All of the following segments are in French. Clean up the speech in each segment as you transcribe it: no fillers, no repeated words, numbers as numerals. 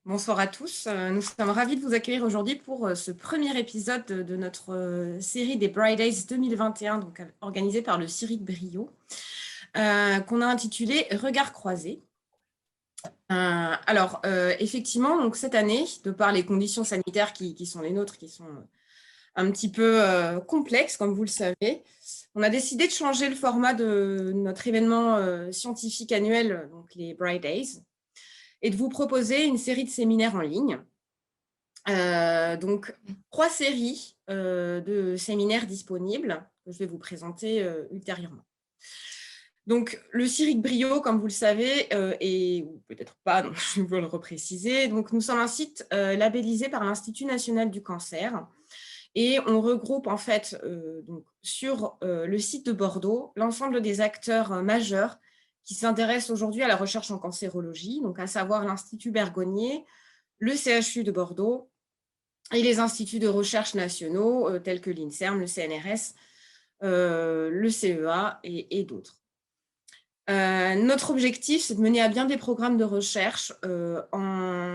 Bonsoir à tous. Nous sommes ravis de vous accueillir aujourd'hui pour ce premier épisode de notre série des Bright Days 2021, donc organisée par le CIRIC Brio, qu'on a intitulé Regards croisés. Effectivement, donc cette année, de par les conditions sanitaires qui sont les nôtres, qui sont un petit peu complexes, comme vous le savez, on a décidé de changer le format de notre événement scientifique annuel, donc les Bright Days, et de vous proposer une série de séminaires en ligne. Donc, 3 séries de séminaires disponibles que je vais vous présenter ultérieurement. Donc, le CIRIC Brio, comme vous le savez, ou peut-être pas, donc je veux le repréciser. Donc, nous sommes un site labellisé par l'Institut national du cancer et on regroupe en fait donc, sur le site de Bordeaux l'ensemble des acteurs majeurs qui s'intéressent aujourd'hui à la recherche en cancérologie, donc à savoir l'Institut Bergonié, le CHU de Bordeaux, et les instituts de recherche nationaux tels que l'INSERM, le CNRS, le CEA et d'autres. Notre objectif, c'est de mener à bien des programmes de recherche en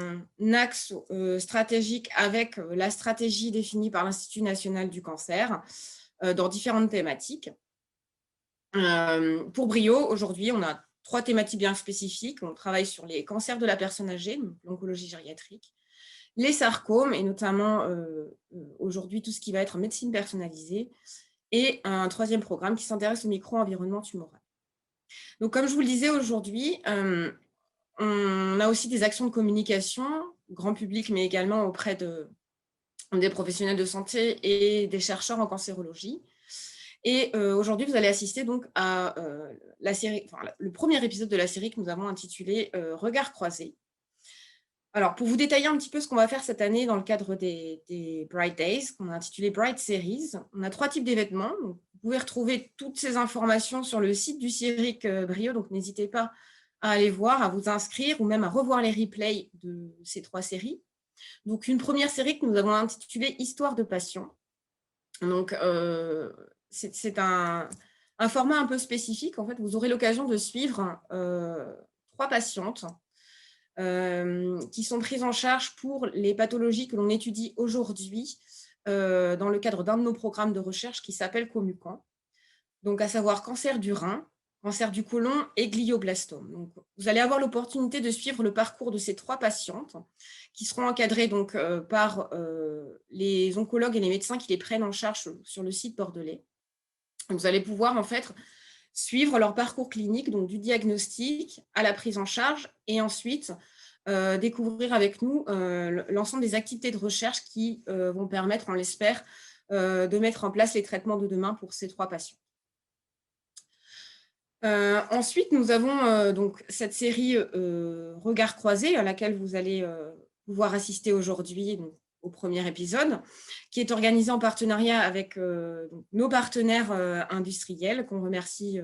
axe stratégique avec la stratégie définie par l'Institut national du cancer dans différentes thématiques. Pour Brio, aujourd'hui, on a 3 thématiques bien spécifiques. On travaille sur les cancers de la personne âgée, l'oncologie gériatrique, les sarcomes, et notamment aujourd'hui tout ce qui va être médecine personnalisée, et un 3e programme qui s'intéresse au micro-environnement tumoral. Donc, comme je vous le disais aujourd'hui, on a aussi des actions de communication, grand public, mais également auprès des professionnels de santé et des chercheurs en cancérologie. Et aujourd'hui, vous allez assister donc à le premier épisode de la série que nous avons intitulé Regards croisés. Alors, pour vous détailler un petit peu ce qu'on va faire cette année dans le cadre des Bright Days, qu'on a intitulé Bright Series, on a 3 types d'événements. Vous pouvez retrouver toutes ces informations sur le site du CIRIC Brio, donc n'hésitez pas à aller voir, à vous inscrire ou même à revoir les replays de ces 3 séries. Donc, une première série que nous avons intitulée Histoire de passion. Donc, c'est un format un peu spécifique. En fait, vous aurez l'occasion de suivre 3 patientes qui sont prises en charge pour les pathologies que l'on étudie aujourd'hui dans le cadre d'un de nos programmes de recherche qui s'appelle Comucan, donc à savoir cancer du rein, cancer du côlon et glioblastome. Donc, vous allez avoir l'opportunité de suivre le parcours de ces 3 patientes qui seront encadrées donc, par les oncologues et les médecins qui les prennent en charge sur le site bordelais. Vous allez pouvoir en fait suivre leur parcours clinique, donc du diagnostic à la prise en charge, et ensuite découvrir avec nous l'ensemble des activités de recherche qui vont permettre, on l'espère, de mettre en place les traitements de demain pour ces 3 patients. Ensuite, nous avons donc cette série Regards croisés à laquelle vous allez pouvoir assister aujourd'hui, au premier épisode, qui est organisé en partenariat avec nos partenaires industriels qu'on remercie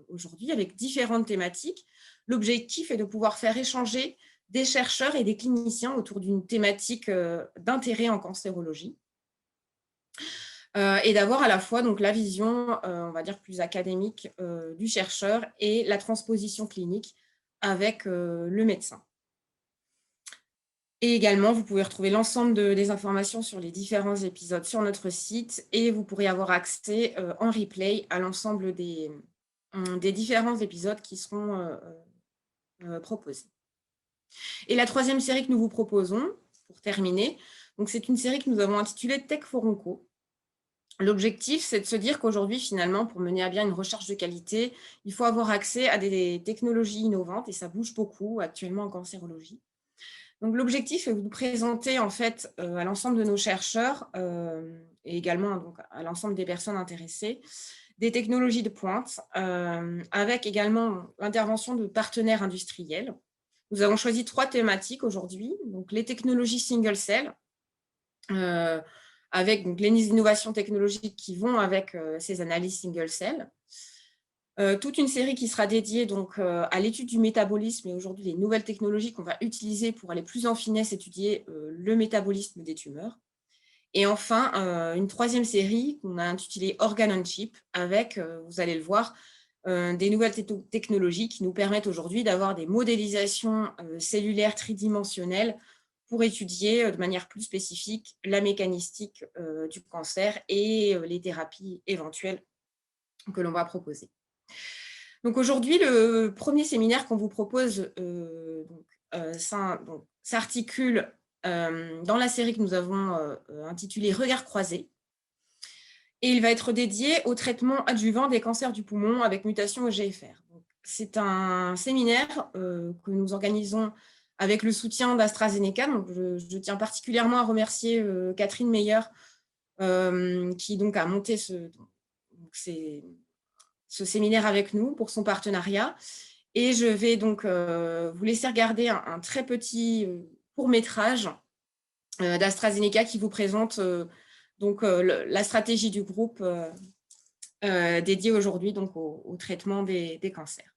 aujourd'hui, avec différentes thématiques. L'objectif est de pouvoir faire échanger des chercheurs et des cliniciens autour d'une thématique d'intérêt en cancérologie. Et d'avoir à la fois donc, la vision, on va dire, plus académique du chercheur et la transposition clinique avec le médecin. Et également, vous pouvez retrouver l'ensemble des informations sur les différents épisodes sur notre site et vous pourrez avoir accès en replay à l'ensemble des différents épisodes qui seront proposés. Et la 3e série que nous vous proposons, pour terminer, c'est une série que nous avons intitulée Tech for Onco. L'objectif, c'est de se dire qu'aujourd'hui, finalement, pour mener à bien une recherche de qualité, il faut avoir accès à des technologies innovantes et ça bouge beaucoup actuellement en cancérologie. Donc, l'objectif est de vous présenter en fait à l'ensemble de nos chercheurs et également donc, à l'ensemble des personnes intéressées des technologies de pointe avec également l'intervention de partenaires industriels. Nous avons choisi 3 thématiques aujourd'hui, donc les technologies single cell, avec donc, les innovations technologiques qui vont avec ces analyses single cell. Toute une série qui sera dédiée donc, à l'étude du métabolisme et aujourd'hui les nouvelles technologies qu'on va utiliser pour aller plus en finesse étudier le métabolisme des tumeurs. Et enfin, une 3e série qu'on a intitulée Organ on Chip avec, vous allez le voir, des nouvelles technologies qui nous permettent aujourd'hui d'avoir des modélisations cellulaires tridimensionnelles pour étudier de manière plus spécifique la mécanistique du cancer et les thérapies éventuelles que l'on va proposer. Donc aujourd'hui, le premier séminaire qu'on vous propose s'articule dans la série que nous avons intitulée « Regard croisé ». Et il va être dédié au traitement adjuvant des cancers du poumon avec mutation au GFR. C'est un séminaire que nous organisons avec le soutien d'AstraZeneca. Donc je tiens particulièrement à remercier Catherine Meyer qui donc a monté ce séminaire avec nous pour son partenariat. Et je vais donc vous laisser regarder un très petit court-métrage d'AstraZeneca qui vous présente la stratégie du groupe dédiée aujourd'hui au traitement des cancers.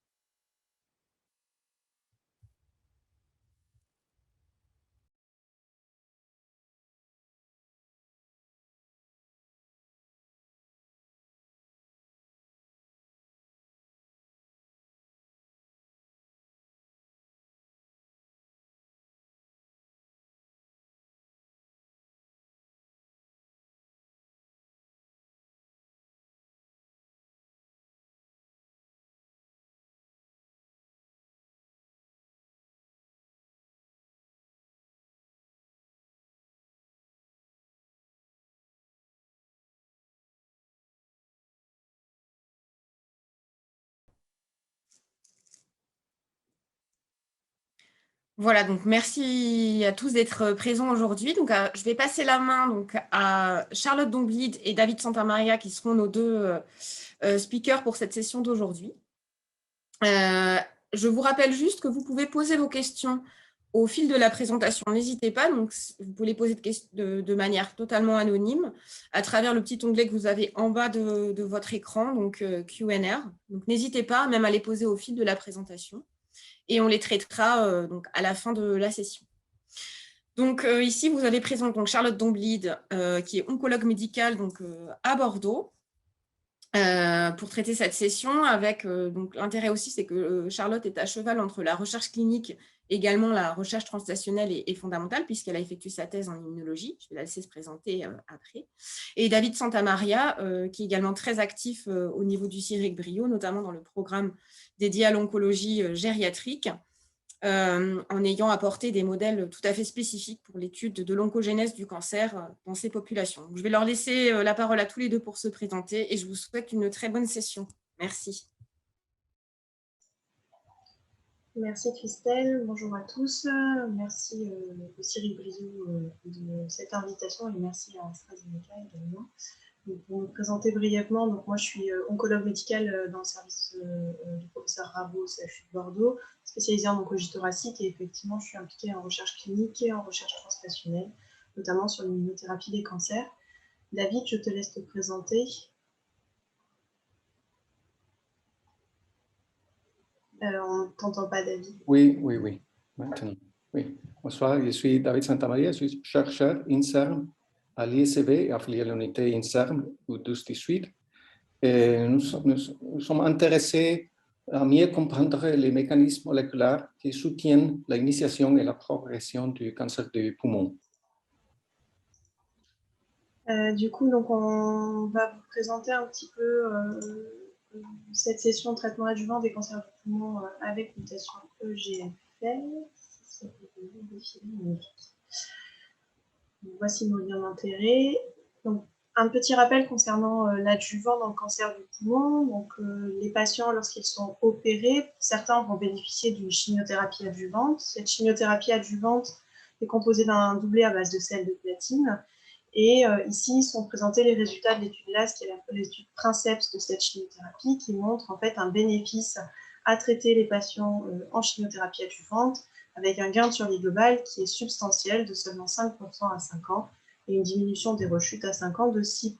Voilà, donc merci à tous d'être présents aujourd'hui. Donc, je vais passer la main à Charlotte Domblide et David Santamaria qui seront nos deux speakers pour cette session d'aujourd'hui. Je vous rappelle juste que vous pouvez poser vos questions au fil de la présentation. N'hésitez pas, donc vous pouvez les poser de manière totalement anonyme à travers le petit onglet que vous avez en bas de votre écran, donc Q&A. Donc n'hésitez pas même à les poser au fil de la présentation. Et on les traitera à la fin de la session. Donc ici, vous avez présent Charlotte Domblide, qui est oncologue médicale à Bordeaux, pour traiter cette session. Avec l'intérêt aussi, c'est que Charlotte est à cheval entre la recherche clinique, également la recherche translationnelle et fondamentale, puisqu'elle a effectué sa thèse en immunologie. Je vais la laisser se présenter après. Et David Santamaria, qui est également très actif au niveau du CIRIC Brio, notamment dans le programme dédié à l'oncologie gériatrique, en ayant apporté des modèles tout à fait spécifiques pour l'étude de l'oncogénèse du cancer dans ces populations. Donc, je vais leur laisser la parole à tous les deux pour se présenter et je vous souhaite une très bonne session. Merci. Merci Christelle, bonjour à tous. Merci au CIRIC Brio de cette invitation et merci à AstraZeneca également. Donc, pour me présenter brièvement, donc moi je suis oncologue médical dans le service du professeur Raveau au CHU de Bordeaux, spécialisée en oncologie thoracique, et effectivement je suis impliquée en recherche clinique et en recherche translationnelle, notamment sur l'immunothérapie des cancers. David, je te laisse te présenter. On ne t'entend pas, David. Oui, maintenant. Oui. Bonsoir, je suis David Santamaria, je suis chercheur INSERM à l'ISB, affilié à l'unité INSERM au 12-18. Nous sommes intéressés à mieux comprendre les mécanismes moléculaires qui soutiennent l'initiation et la progression du cancer du poumon. Du coup, donc on va vous présenter un petit peu cette session de traitement adjuvant des cancers du poumon avec mutation EGFR. Voici nos liens d'intérêt. Donc, un petit rappel concernant l'adjuvant dans le cancer du poumon. Donc, les patients, lorsqu'ils sont opérés, certains vont bénéficier d'une chimiothérapie adjuvante. Cette chimiothérapie adjuvante est composée d'un doublet à base de sel de platine. Et ici sont présentés les résultats de l'étude LAS, qui est l'étude Princeps de cette chimiothérapie, qui montre en fait un bénéfice à traiter les patients en chimiothérapie adjuvante, avec un gain de survie globale qui est substantiel, de seulement 5% à 5 ans, et une diminution des rechutes à 5 ans de 6%.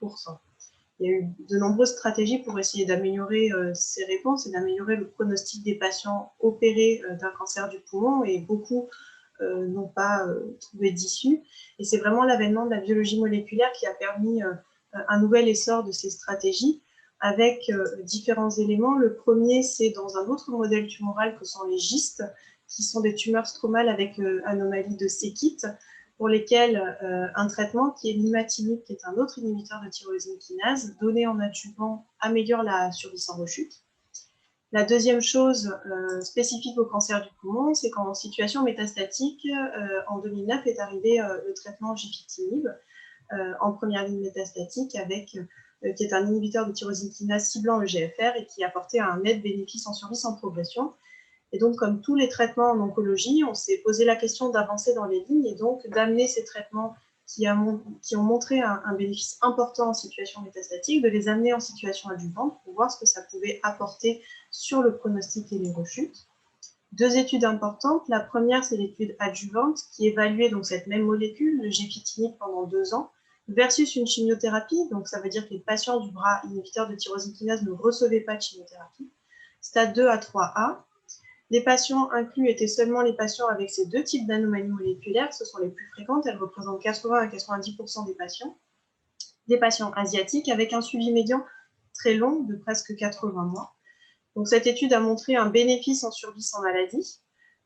Il y a eu de nombreuses stratégies pour essayer d'améliorer ces réponses et d'améliorer le pronostic des patients opérés d'un cancer du poumon, et beaucoup n'ont pas trouvé d'issue. Et c'est vraiment l'avènement de la biologie moléculaire qui a permis un nouvel essor de ces stratégies, avec différents éléments. Le premier, c'est dans un autre modèle tumoral que sont les gystes, qui sont des tumeurs stromales avec anomalie de Séquite, pour lesquelles un traitement qui est l'imatinib, qui est un autre inhibiteur de tyrosine kinase, donné en adjuvant, améliore la survie sans rechute. La deuxième chose spécifique au cancer du poumon, c'est qu'en situation métastatique, en 2009 est arrivé le traitement gefitinib en première ligne métastatique, qui est un inhibiteur de tyrosine kinase ciblant EGFR et qui apportait un net bénéfice en survie sans progression. Et donc, comme tous les traitements en oncologie, on s'est posé la question d'avancer dans les lignes et donc d'amener ces traitements qui ont montré un bénéfice important en situation métastatique, de les amener en situation adjuvante pour voir ce que ça pouvait apporter sur le pronostic et les rechutes. Deux études importantes. La première, c'est l'étude adjuvante qui évaluait donc cette même molécule, le gefitinib, pendant 2 ans, versus une chimiothérapie. Donc, ça veut dire que les patients du bras inhibiteur de tyrosine kinase ne recevaient pas de chimiothérapie. Stade 2 à 3A. Les patients inclus étaient seulement les patients avec ces deux types d'anomalies moléculaires. Ce sont les plus fréquentes. Elles représentent 80 à 90% des patients. Des patients asiatiques avec un suivi médian très long de presque 80 mois. Donc, cette étude a montré un bénéfice en survie sans maladie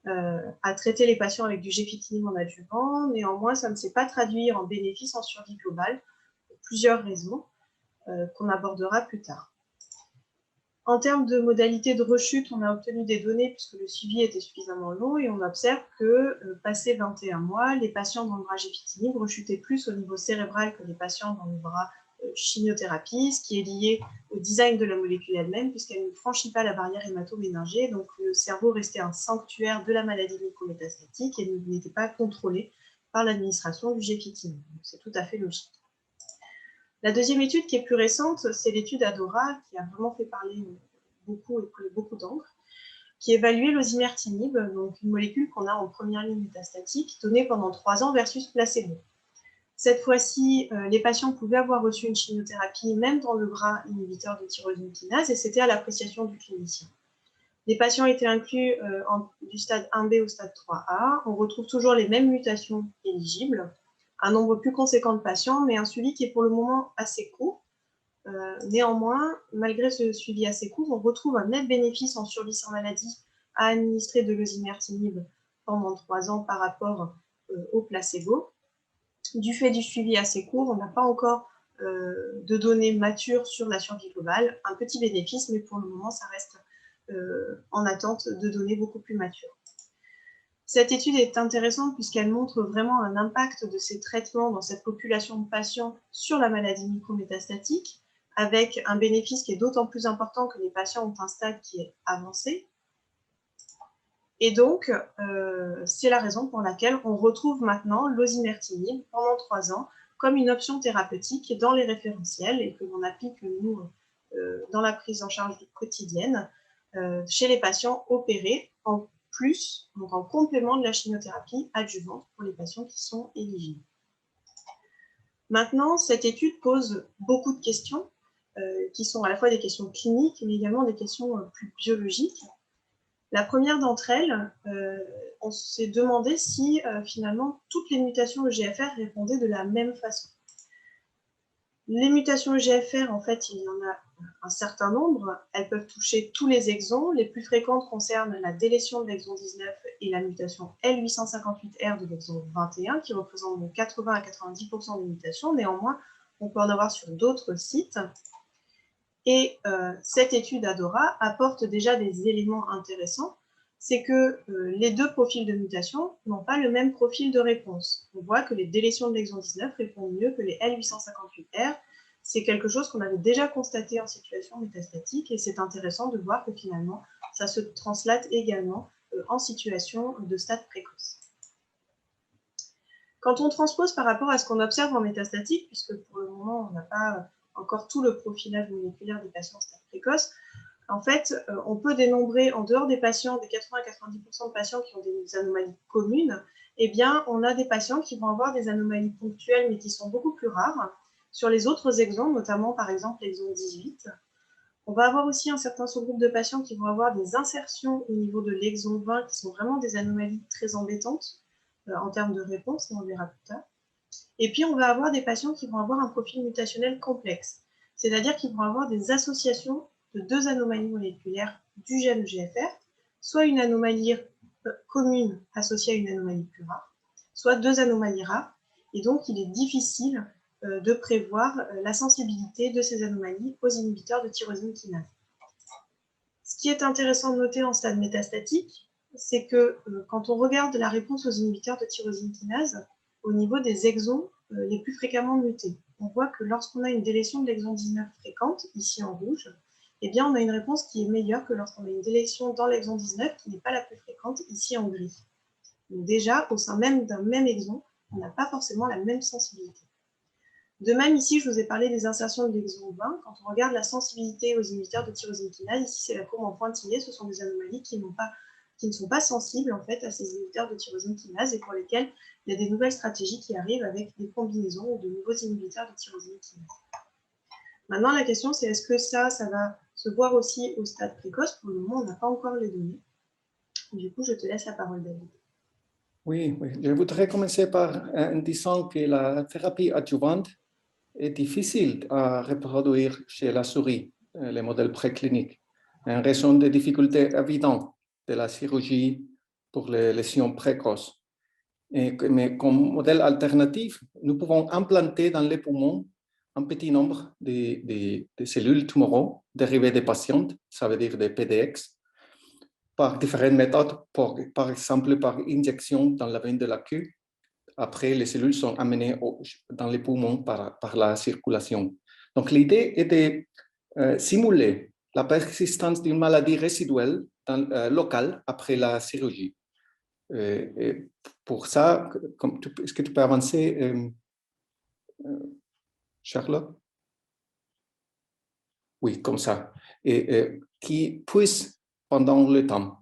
à traiter les patients avec du gefitinib en adjuvant. Néanmoins, ça ne s'est pas traduit en bénéfice en survie globale pour plusieurs raisons qu'on abordera plus tard. En termes de modalités de rechute, on a obtenu des données puisque le suivi était suffisamment long et on observe que, passé 21 mois, les patients dans le bras gefitinib rechutaient plus au niveau cérébral que les patients dans le bras chimiothérapie, ce qui est lié au design de la molécule elle-même, puisqu'elle ne franchit pas la barrière hémato-méningée, donc le cerveau restait un sanctuaire de la maladie micrométastatique et n'était pas contrôlé par l'administration du gefitinib. C'est tout à fait logique. La deuxième étude, qui est plus récente, c'est l'étude ADORA, qui a vraiment fait parler beaucoup et coller beaucoup d'encre, qui évaluait l'osimertinib, donc une molécule qu'on a en première ligne métastatique, donnée pendant 3 ans versus placebo. Cette fois-ci, les patients pouvaient avoir reçu une chimiothérapie, même dans le bras inhibiteur de tyrosine kinase, et c'était à l'appréciation du clinicien. Les patients étaient inclus du stade 1B au stade 3A. On retrouve toujours les mêmes mutations éligibles, un nombre plus conséquent de patients, mais un suivi qui est pour le moment assez court. Néanmoins, malgré ce suivi assez court, on retrouve un net bénéfice en survie sans maladie à administrer de l'osimertinib pendant 3 ans par rapport au placebo. Du fait du suivi assez court, on n'a pas encore de données matures sur la survie globale. Un petit bénéfice, mais pour le moment, ça reste en attente de données beaucoup plus matures. Cette étude est intéressante puisqu'elle montre vraiment un impact de ces traitements dans cette population de patients sur la maladie micrométastatique, avec un bénéfice qui est d'autant plus important que les patients ont un stade qui est avancé. Et donc, c'est la raison pour laquelle on retrouve maintenant l'osimertinib pendant 3 ans comme une option thérapeutique dans les référentiels et que l'on applique, nous, dans la prise en charge quotidienne chez les patients opérés en plus, donc en complément de la chimiothérapie adjuvante pour les patients qui sont éligibles. Maintenant, cette étude pose beaucoup de questions qui sont à la fois des questions cliniques mais également des questions plus biologiques. La première d'entre elles, on s'est demandé si finalement toutes les mutations EGFR répondaient de la même façon. Les mutations EGFR, en fait, il y en a un certain nombre. Elles peuvent toucher tous les exons. Les plus fréquentes concernent la délétion de l'exon 19 et la mutation L858R de l'exon 21, qui représentent donc 80 à 90% des mutations. Néanmoins, on peut en avoir sur d'autres sites. Et cette étude ADORA apporte déjà des éléments intéressants. C'est que les deux profils de mutation n'ont pas le même profil de réponse. On voit que les délétions de l'exon 19 répondent mieux que les L858R. C'est quelque chose qu'on avait déjà constaté en situation métastatique et c'est intéressant de voir que finalement, ça se translate également en situation de stade précoce. Quand on transpose par rapport à ce qu'on observe en métastatique, puisque pour le moment, on n'a pas encore tout le profilage moléculaire des patients stade précoce, en fait, on peut dénombrer, en dehors des patients, des 80 à 90% de patients qui ont des anomalies communes, eh bien, on a des patients qui vont avoir des anomalies ponctuelles, mais qui sont beaucoup plus rares. Sur les autres exons, notamment par exemple l'exon 18, on va avoir aussi un certain sous-groupe de patients qui vont avoir des insertions au niveau de l'exon 20, qui sont vraiment des anomalies très embêtantes en termes de réponse, et on verra plus tard. Et puis, on va avoir des patients qui vont avoir un profil mutationnel complexe, c'est-à-dire qu'ils vont avoir des associations de deux anomalies moléculaires du gène EGFR, soit une anomalie communes associées à une anomalie plus rare, soit 2 anomalies rares. Et donc, il est difficile de prévoir la sensibilité de ces anomalies aux inhibiteurs de tyrosine kinase. Ce qui est intéressant de noter en stade métastatique, c'est que quand on regarde la réponse aux inhibiteurs de tyrosine kinase, au niveau des exons les plus fréquemment mutés, on voit que lorsqu'on a une délétion de l'exon 19 fréquente, ici en rouge, eh bien, on a une réponse qui est meilleure que lorsqu'on a une délétion dans l'exon 19 qui n'est pas la plus fréquente, ici en gris. Donc déjà, au sein même d'un même exon, on n'a pas forcément la même sensibilité. De même, ici, je vous ai parlé des insertions de l'exon 20. Quand on regarde la sensibilité aux inhibiteurs de tyrosine kinase, ici, c'est la courbe en pointillé. Ce sont des anomalies qui ne sont pas sensibles en fait, à ces inhibiteurs de tyrosine kinase et pour lesquels il y a des nouvelles stratégies qui arrivent avec des combinaisons ou de nouveaux inhibiteurs de tyrosine kinase. Maintenant, la question, c'est est-ce que ça va se voir aussi au stade précoce? Pour le moment, on n'a pas encore les données. Du coup, je te laisse la parole, David. Oui, oui. Je voudrais commencer en disant que la thérapie adjuvante est difficile à reproduire chez la souris, les modèles précliniques, en raison des difficultés évidentes de la chirurgie pour les lésions précoces. Mais comme modèle alternatif, nous pouvons implanter dans les poumons un petit nombre de cellules tumoraux dérivées des patients, ça veut dire des PDX, par différentes méthodes, par exemple par injection dans la veine de la queue. Après, les cellules sont amenées dans les poumons par la circulation. Donc, l'idée est de simuler la persistance d'une maladie résiduelle locale après la chirurgie. Et pour ça, est-ce que tu peux avancer, Charlotte? Oui, comme ça. Et qui puisse pendant le temps.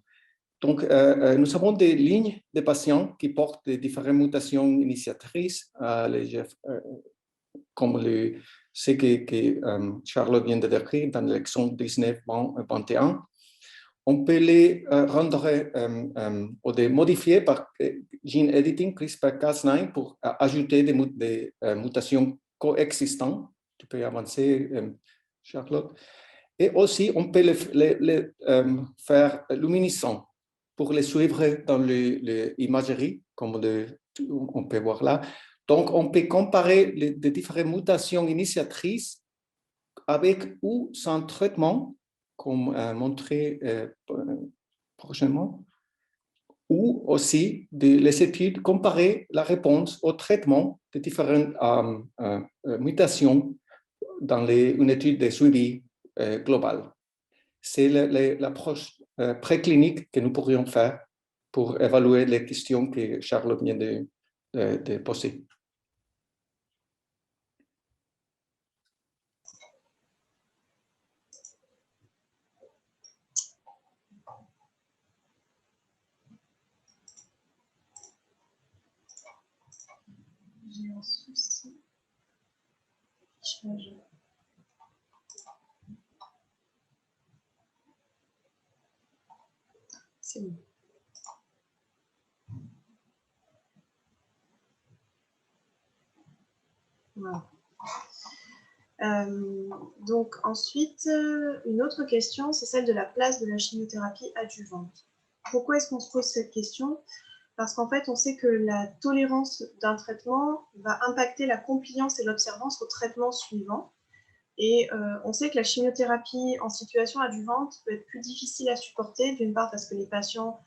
Donc, nous avons des lignes de patients qui portent des différentes mutations initiatrices, comme ce que Charlotte vient de décrire dans l'exon 19-21. On peut les rendre ou les modifier par gene editing CRISPR-Cas9 pour ajouter des mutations coexistantes. Tu peux avancer, Charlotte. Et aussi, on peut les faire luminescents pour les suivre dans l'imagerie, comme on peut voir là. Donc, on peut comparer les différentes mutations initiatrices avec ou sans traitement, comme montré prochainement, ou aussi les études comparer la réponse au traitement de différentes mutations dans une étude de suivi global. C'est l'approche préclinique que nous pourrions faire pour évaluer les questions que Charlotte vient de poser. J'ai un souci. C'est bon. Voilà. Donc ensuite, une autre question, c'est celle de la place de la chimiothérapie adjuvante. Pourquoi est-ce qu'on se pose cette question? Parce qu'en fait, on sait que la tolérance d'un traitement va impacter la compliance et l'observance au traitement suivant. Et on sait que la chimiothérapie en situation adjuvante peut être plus difficile à supporter, d'une part parce que les patients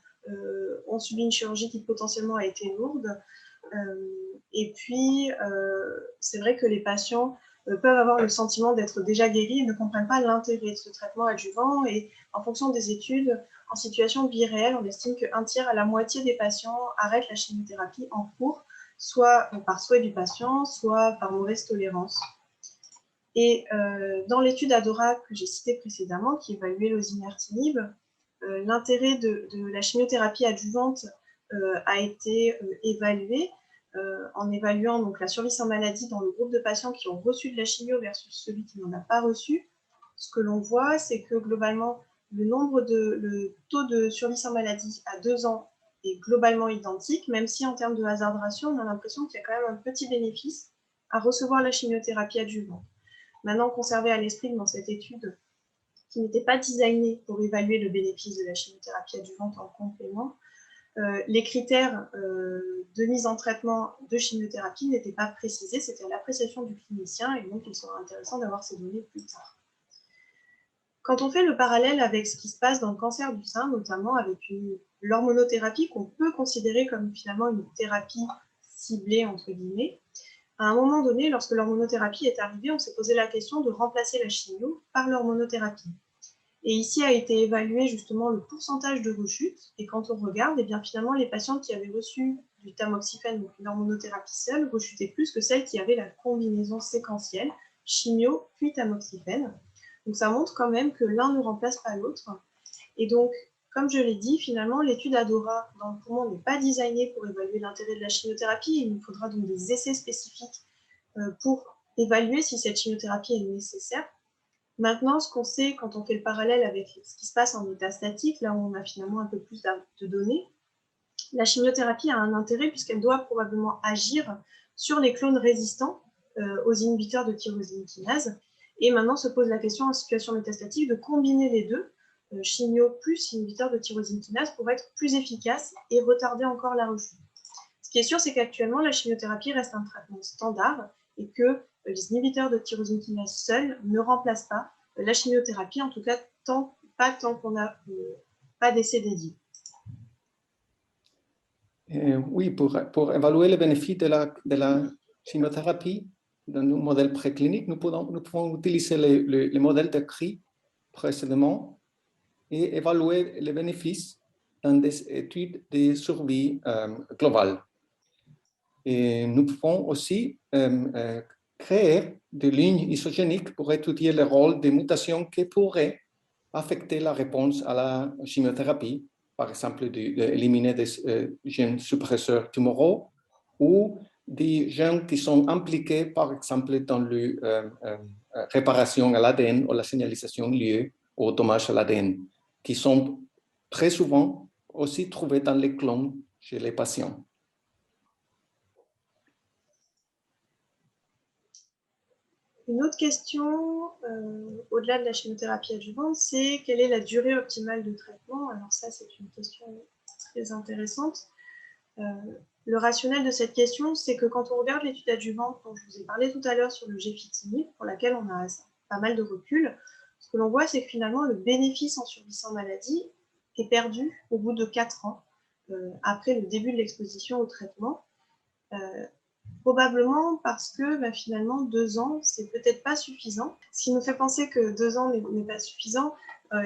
ont subi une chirurgie qui potentiellement a été lourde. Et puis, c'est vrai que les patients peuvent avoir le sentiment d'être déjà guéris et ne comprennent pas l'intérêt de ce traitement adjuvant. Et en fonction des études, en situation biréelle, on estime qu'un tiers à la moitié des patients arrêtent la chimiothérapie en cours, soit par souhait du patient, soit par mauvaise tolérance. Et dans l'étude ADORA que j'ai citée précédemment, qui évaluait l'osimertinib, l'intérêt de la chimiothérapie adjuvante a été évalué en évaluant donc, la survie sans maladie dans le groupe de patients qui ont reçu de la chimio versus celui qui n'en a pas reçu. Ce que l'on voit, c'est que globalement, le taux de survie sans maladie à 2 ans est globalement identique, même si en termes de hazard ratio, on a l'impression qu'il y a quand même un petit bénéfice à recevoir la chimiothérapie adjuvante. Maintenant, conservé à l'esprit dans cette étude qui n'était pas designée pour évaluer le bénéfice de la chimiothérapie adjuvante en complément, les critères de mise en traitement de chimiothérapie n'étaient pas précisés, c'était à l'appréciation du clinicien, et donc il sera intéressant d'avoir ces données plus tard. Quand on fait le parallèle avec ce qui se passe dans le cancer du sein, notamment avec l'hormonothérapie qu'on peut considérer comme finalement une thérapie ciblée, entre guillemets, à un moment donné, lorsque l'hormonothérapie est arrivée, on s'est posé la question de remplacer la chimio par l'hormonothérapie. Et ici a été évalué justement le pourcentage de rechute. Et quand on regarde, eh bien finalement, les patientes qui avaient reçu du tamoxifène, donc une hormonothérapie seule, rechutaient plus que celles qui avaient la combinaison séquentielle, chimio puis tamoxifène. Donc ça montre quand même que l'un ne remplace pas l'autre. Et donc, comme je l'ai dit, finalement, l'étude ADORA dans le poumon n'est pas designée pour évaluer l'intérêt de la chimiothérapie. Il nous faudra donc des essais spécifiques pour évaluer si cette chimiothérapie est nécessaire. Maintenant, ce qu'on sait quand on fait le parallèle avec ce qui se passe en état statique, là où on a finalement un peu plus de données, la chimiothérapie a un intérêt puisqu'elle doit probablement agir sur les clones résistants aux inhibiteurs de tyrosine kinase. Et maintenant se pose la question en situation métastatique de combiner les deux, chimio plus inhibiteur de tyrosine kinase, pour être plus efficace et retarder encore la rechute. Ce qui est sûr, c'est qu'actuellement, la chimiothérapie reste un traitement standard et que les inhibiteurs de tyrosine kinase seuls ne remplacent pas la chimiothérapie, en tout cas pas tant qu'on n'a pas d'essai dédié. Oui, pour évaluer les bénéfices de la chimiothérapie dans nos modèles précliniques, nous pouvons utiliser les modèles décrits précédemment et évaluer les bénéfices dans des études de survie globale. Et nous pouvons aussi créer des lignes isogéniques pour étudier le rôle des mutations qui pourraient affecter la réponse à la chimiothérapie, par exemple d'éliminer des gènes suppresseurs tumoraux ou des gènes qui sont impliqués, par exemple, dans la réparation à l'ADN ou la signalisation liée au dommage à l'ADN, qui sont très souvent aussi trouvés dans les clones chez les patients. Une autre question, au-delà de la chimiothérapie adjuvante, c'est quelle est la durée optimale de traitement? Alors ça, c'est une question très intéressante. Le rationnel de cette question, c'est que quand on regarde l'étude adjuvante dont je vous ai parlé tout à l'heure sur le gefitinib, pour laquelle on a pas mal de recul, ce que l'on voit, c'est que finalement, le bénéfice en survie sans maladie est perdu au bout de 4 ans, après le début de l'exposition au traitement. Probablement parce que finalement 2 ans, c'est peut-être pas suffisant. Ce qui nous fait penser que 2 ans n'est pas suffisant,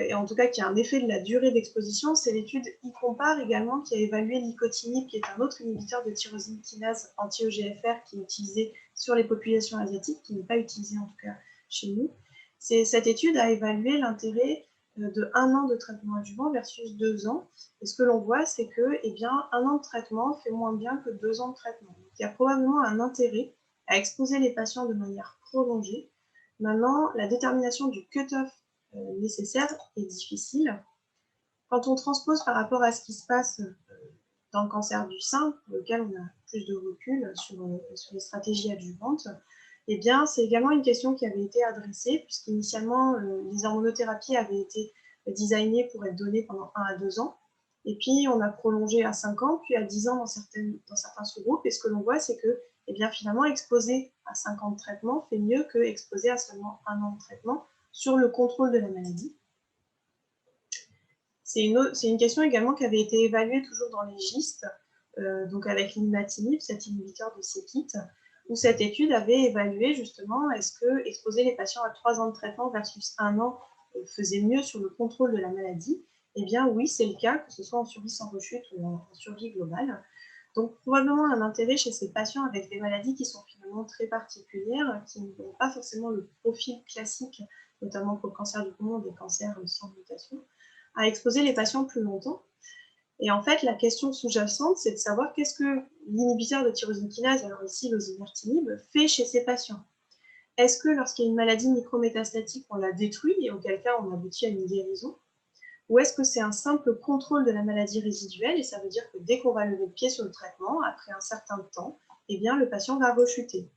et en tout cas qu'il y a un effet de la durée d'exposition, c'est l'étude ICOMPARE également qui a évalué l'icotinib, qui est un autre inhibiteur de tyrosine kinase anti-EGFR qui est utilisé sur les populations asiatiques, qui n'est pas utilisé en tout cas chez nous. Cette étude a évalué l'intérêt de 1 an de traitement adjuvant versus 2 ans. Et ce que l'on voit, c'est que 1 an de traitement fait moins bien que 2 ans de traitement. Donc, il y a probablement un intérêt à exposer les patients de manière prolongée. Maintenant, la détermination du cut-off nécessaire est difficile. Quand on transpose par rapport à ce qui se passe dans le cancer du sein, pour lequel on a plus de recul sur les stratégies adjuvantes, eh bien, c'est également une question qui avait été adressée, puisqu'initialement, les hormonothérapies avaient été designées pour être données pendant 1 à 2 ans. Et puis, on a prolongé à 5 ans, puis à 10 ans dans certains sous-groupes. Et ce que l'on voit, c'est que finalement, exposer à 5 ans de traitement fait mieux que exposer à seulement 1 an de traitement sur le contrôle de la maladie. C'est une question également qui avait été évaluée toujours dans les GIST, donc avec l'imatinib, cet inhibiteur de c-KIT, où cette étude avait évalué justement est-ce que exposer les patients à 3 ans de traitement versus 1 an faisait mieux sur le contrôle de la maladie. Eh bien oui, c'est le cas, que ce soit en survie sans rechute ou en survie globale. Donc probablement un intérêt chez ces patients avec des maladies qui sont finalement très particulières, qui n'ont pas forcément le profil classique, notamment pour le cancer du poumon, des cancers sans mutation, à exposer les patients plus longtemps. Et en fait, la question sous-jacente, c'est de savoir qu'est-ce que l'inhibiteur de tyrosine kinase, alors ici l'osimertinib, fait chez ces patients. Est-ce que lorsqu'il y a une maladie micrométastatique, on la détruit et auquel cas on aboutit à une guérison? Ou est-ce que c'est un simple contrôle de la maladie résiduelle et ça veut dire que dès qu'on va lever le pied sur le traitement, après un certain temps, eh bien, le patient va rechuter.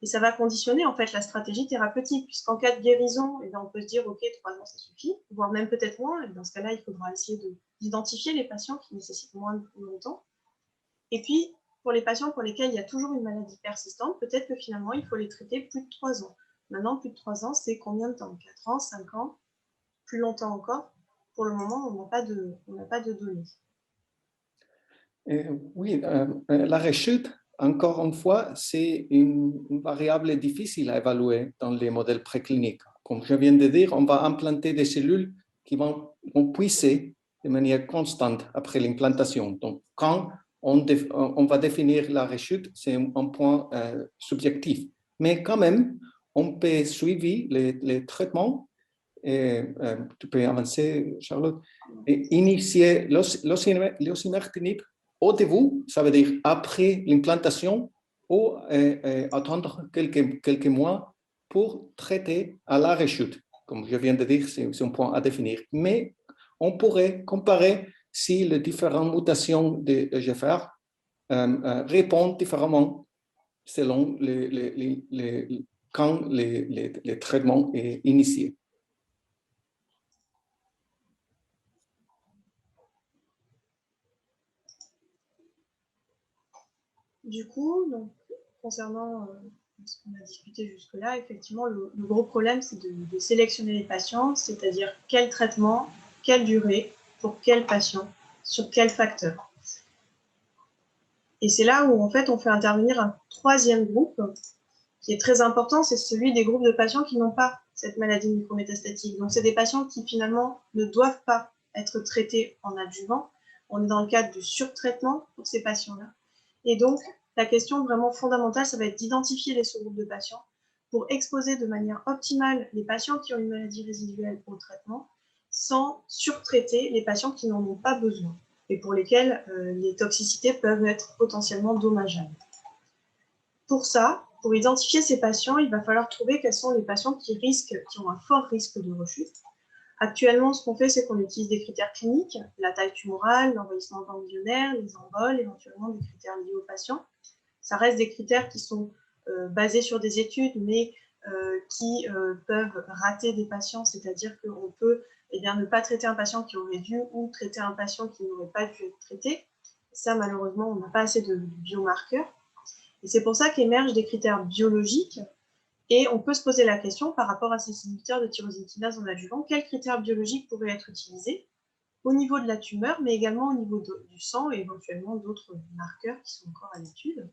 Et ça va conditionner en fait la stratégie thérapeutique, puisqu'en cas de guérison, on peut se dire ok, 3 ans ça suffit, voire même peut-être moins, et dans ce cas-là, il faudra essayer d'identifier les patients qui nécessitent moins longtemps. Et puis, pour les patients pour lesquels il y a toujours une maladie persistante, peut-être que finalement, il faut les traiter plus de 3 ans. Maintenant, plus de 3 ans, c'est combien de temps? 4 ans, 5 ans, plus longtemps encore? Pour le moment, on n'a pas de données. Oui, la rechute, encore une fois, c'est une variable difficile à évaluer dans les modèles précliniques. Comme je viens de dire, on va implanter des cellules qui vont puiser de manière constante après l'implantation. Donc, quand on va définir la rechute, c'est un point subjectif. Mais quand même, on peut suivre les traitements. Tu peux avancer, Charlotte. Et initier l'osimertinib au début, ça veut dire après l'implantation, ou attendre quelques mois pour traiter à la rechute. Comme je viens de dire, c'est un point à définir. Mais on pourrait comparer si les différentes mutations de EGFR répondent différemment selon quand les traitements est initié. Du coup, donc, concernant ce qu'on a discuté jusque-là, effectivement, le gros problème, c'est de sélectionner les patients, c'est-à-dire quel traitement, quelle durée, pour quel patient, sur quel facteur. Et c'est là où, en fait, on fait intervenir un troisième groupe qui est très important, c'est celui des groupes de patients qui n'ont pas cette maladie micrométastatique. Donc, c'est des patients qui, finalement, ne doivent pas être traités en adjuvant. On est dans le cadre du surtraitement pour ces patients-là. Et donc, la question vraiment fondamentale, ça va être d'identifier les sous-groupes de patients pour exposer de manière optimale les patients qui ont une maladie résiduelle au traitement, sans surtraiter les patients qui n'en ont pas besoin et pour lesquels les toxicités peuvent être potentiellement dommageables. Pour ça, pour identifier ces patients, il va falloir trouver quels sont les patients qui ont un fort risque de rechute. Actuellement, ce qu'on fait, c'est qu'on utilise des critères cliniques, la taille tumorale, l'envahissement ganglionnaire, les emboles, éventuellement des critères liés aux patients. Ça reste des critères qui sont basés sur des études, mais qui peuvent rater des patients, c'est-à-dire qu'on peut ne pas traiter un patient qui aurait dû ou traiter un patient qui n'aurait pas dû être traité. Ça, malheureusement, on n'a pas assez de biomarqueurs. Et c'est pour ça qu'émergent des critères biologiques. Et on peut se poser la question par rapport à ces inhibiteurs de tyrosine kinase en adjuvant, quels critères biologiques pourraient être utilisés au niveau de la tumeur, mais également au niveau du sang et éventuellement d'autres marqueurs qui sont encore à l'étude.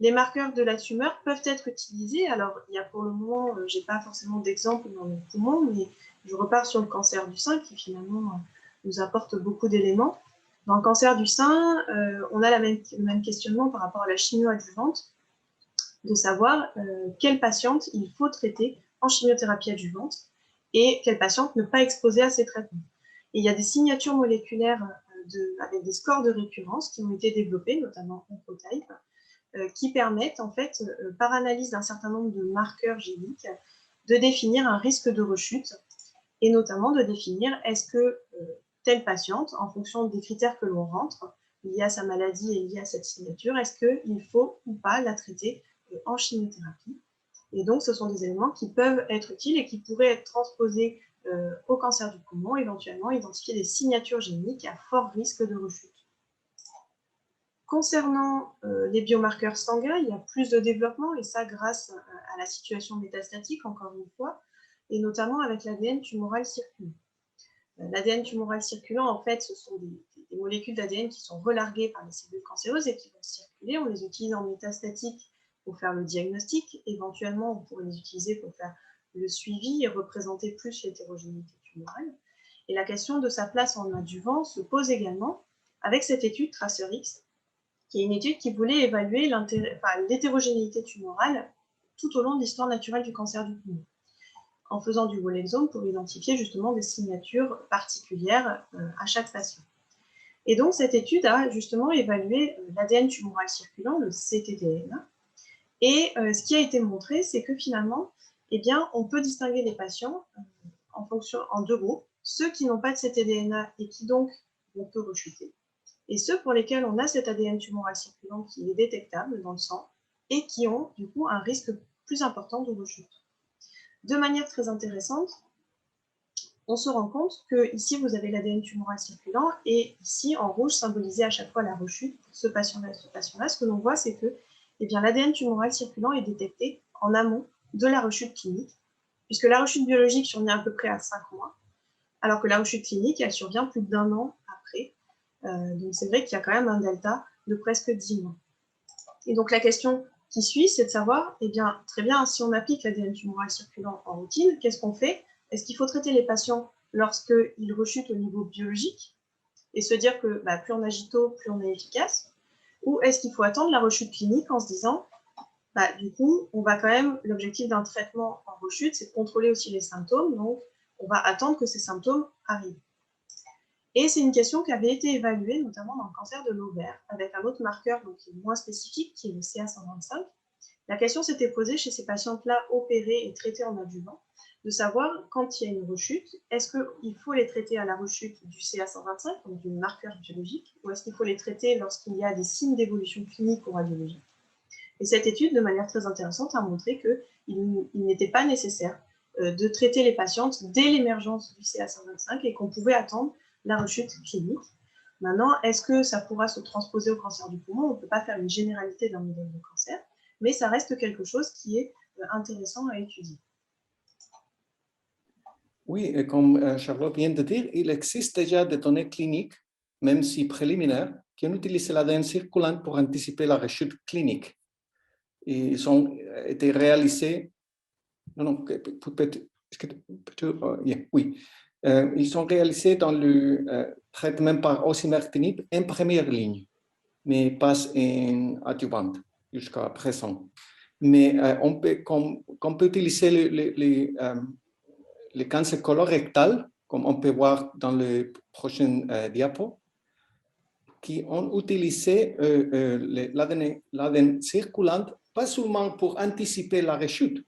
Les marqueurs de la tumeur peuvent être utilisés. Alors, il y a pour le moment, je n'ai pas forcément d'exemple dans le poumon, mais je repars sur le cancer du sein qui finalement nous apporte beaucoup d'éléments. Dans le cancer du sein, on a le même questionnement par rapport à la chimio adjuvante, de savoir quelle patiente il faut traiter en chimiothérapie adjuvante et quelle patiente ne pas exposer à ces traitements. Et il y a des signatures moléculaires avec des scores de récurrence qui ont été développés, notamment Oncotype, qui permettent, en fait, par analyse d'un certain nombre de marqueurs géniques, de définir un risque de rechute et notamment de définir est-ce que telle patiente, en fonction des critères que l'on rentre, liés à sa maladie et liés à cette signature, est-ce qu'il faut ou pas la traiter en chimiothérapie. Et donc, ce sont des éléments qui peuvent être utiles et qui pourraient être transposés au cancer du poumon, éventuellement identifier des signatures géniques à fort risque de rechute. Concernant les biomarqueurs sanguins, il y a plus de développement, et ça grâce à la situation métastatique, encore une fois, et notamment avec l'ADN tumoral circulant. L'ADN tumoral circulant, en fait, ce sont des molécules d'ADN qui sont relarguées par les cellules cancéreuses et qui vont circuler. On les utilise en métastatique pour faire le diagnostic. Éventuellement, on pourrait les utiliser pour faire le suivi et représenter plus l'hétérogénéité tumorale. Et la question de sa place en adjuvant se pose également avec cette étude TracerX, qui est une étude qui voulait évaluer l'hétérogénéité tumorale tout au long de l'histoire naturelle du cancer du poumon, en faisant du whole exome pour identifier justement des signatures particulières à chaque patient. Et donc, cette étude a justement évalué l'ADN tumoral circulant, le ctDNA, et ce qui a été montré, c'est que finalement, eh bien, on peut distinguer les patients en deux groupes, ceux qui n'ont pas de ctDNA et qui donc vont peu rechuter, et ceux pour lesquels on a cet ADN tumoral circulant qui est détectable dans le sang et qui ont du coup un risque plus important de rechute. De manière très intéressante, on se rend compte que ici, vous avez l'ADN tumoral circulant et ici, en rouge, symbolisé à chaque fois la rechute pour ce patient-là et ce patient-là. Ce que l'on voit, c'est que l'ADN tumoral circulant est détecté en amont de la rechute clinique, puisque la rechute biologique survient à peu près à 5 mois, alors que la rechute clinique, elle survient plus d'1 an après. Donc, c'est vrai qu'il y a quand même un delta de presque 10 mois. Et donc, la question qui suit, c'est de savoir, eh bien, très bien, si on applique l'ADN tumoral circulant en routine, qu'est-ce qu'on fait? Est-ce qu'il faut traiter les patients lorsqu'ils rechutent au niveau biologique et se dire que plus on agit tôt, plus on est efficace? Ou est-ce qu'il faut attendre la rechute clinique en se disant, du coup, on va quand même, l'objectif d'un traitement en rechute, c'est de contrôler aussi les symptômes, donc on va attendre que ces symptômes arrivent. Et c'est une question qui avait été évaluée notamment dans le cancer de l'ovaire, avec un autre marqueur donc, qui est moins spécifique, qui est le CA125. La question s'était posée chez ces patientes-là opérées et traitées en adjuvant, de savoir quand il y a une rechute, est-ce qu'il faut les traiter à la rechute du CA125, donc du marqueur biologique, ou est-ce qu'il faut les traiter lorsqu'il y a des signes d'évolution clinique ou radiologique? Et cette étude, de manière très intéressante, a montré qu'il n'était pas nécessaire de traiter les patientes dès l'émergence du CA125 et qu'on pouvait attendre la rechute clinique. Maintenant, est-ce que ça pourra se transposer au cancer du poumon? On ne peut pas faire une généralité d'un modèle de cancer, mais ça reste quelque chose qui est intéressant à étudier. Oui, et comme Charlotte vient de dire, il existe déjà des données cliniques, même si préliminaires, qui ont utilisé l'ADN circulant pour anticiper la rechute clinique. Et ils ont été réalisés, oui, ils sont réalisés dans le traitement par osimertinib en première ligne, mais pas en adjuvante jusqu'à présent. Mais on peut utiliser le cancer colorectal, comme on peut voir dans le prochain diapo, qui ont utilisé l'ADN circulant, pas seulement pour anticiper la rechute,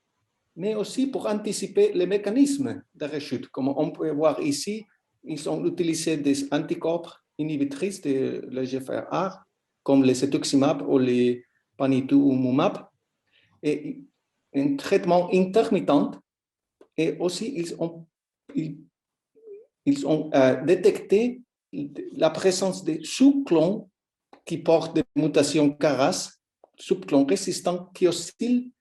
mais aussi pour anticiper les mécanismes de rechute. Comme on peut voir ici, ils ont utilisé des anticorps inhibitrices de l'EGFR, comme les cetuximab ou les panitumumab, et un traitement intermittent. Et aussi, ils ont détecté la présence de sous-clones qui portent des mutations KRAS, sous-clones résistants qui oscillent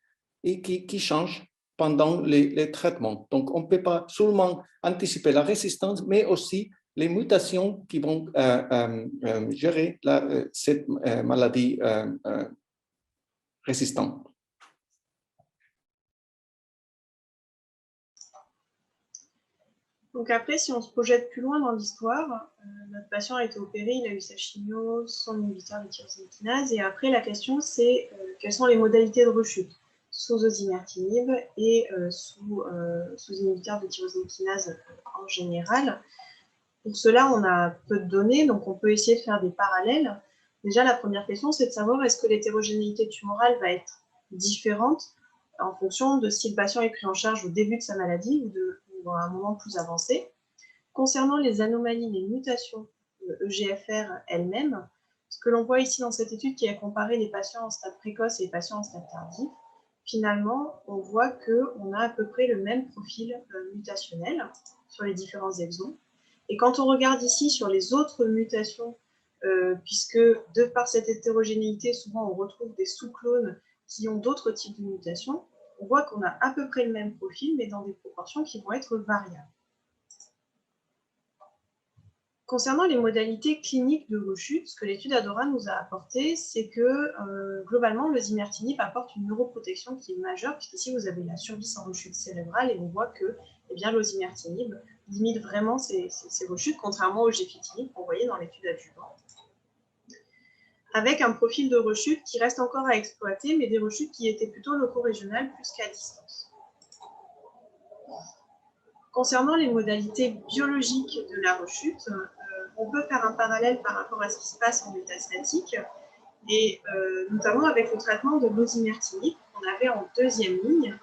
et qui changent pendant les traitements. Donc, on ne peut pas seulement anticiper la résistance, mais aussi les mutations qui vont gérer cette maladie résistante. Donc après, si on se projette plus loin dans l'histoire, notre patient a été opéré, il a eu sa chimio, son inhibiteur de tyrosine kinase, et après la question c'est quelles sont les modalités de rechute sous osimertinib et sous inhibiteur de tyrosine kinase en général. Pour cela, on a peu de données, donc on peut essayer de faire des parallèles. Déjà, la première question, c'est de savoir est-ce que l'hétérogénéité tumorale va être différente en fonction de si le patient est pris en charge au début de sa maladie ou à un moment plus avancé. Concernant les anomalies, les mutations EGFR elles-mêmes, ce que l'on voit ici dans cette étude qui a comparé les patients en stade précoce et les patients en stade tardif, finalement, on voit qu'on a à peu près le même profil mutationnel sur les différents exons. Et quand on regarde ici sur les autres mutations, puisque de par cette hétérogénéité, souvent on retrouve des sous-clones qui ont d'autres types de mutations, on voit qu'on a à peu près le même profil, mais dans des proportions qui vont être variables. Concernant les modalités cliniques de rechute, ce que l'étude ADORA nous a apporté, c'est que globalement, le zimertinib apporte une neuroprotection qui est majeure, puisqu'ici vous avez la survie sans rechute cérébrale, et on voit que l'osimertinib limite vraiment ces rechutes, contrairement au gefitinib qu'on voyait dans l'étude adjuvante. Avec un profil de rechute qui reste encore à exploiter, mais des rechutes qui étaient plutôt loco-régionales plus qu'à distance. Concernant les modalités biologiques de la rechute, on peut faire un parallèle par rapport à ce qui se passe en métastatique, et notamment avec le traitement de l'osimertinib qu'on avait en deuxième ligne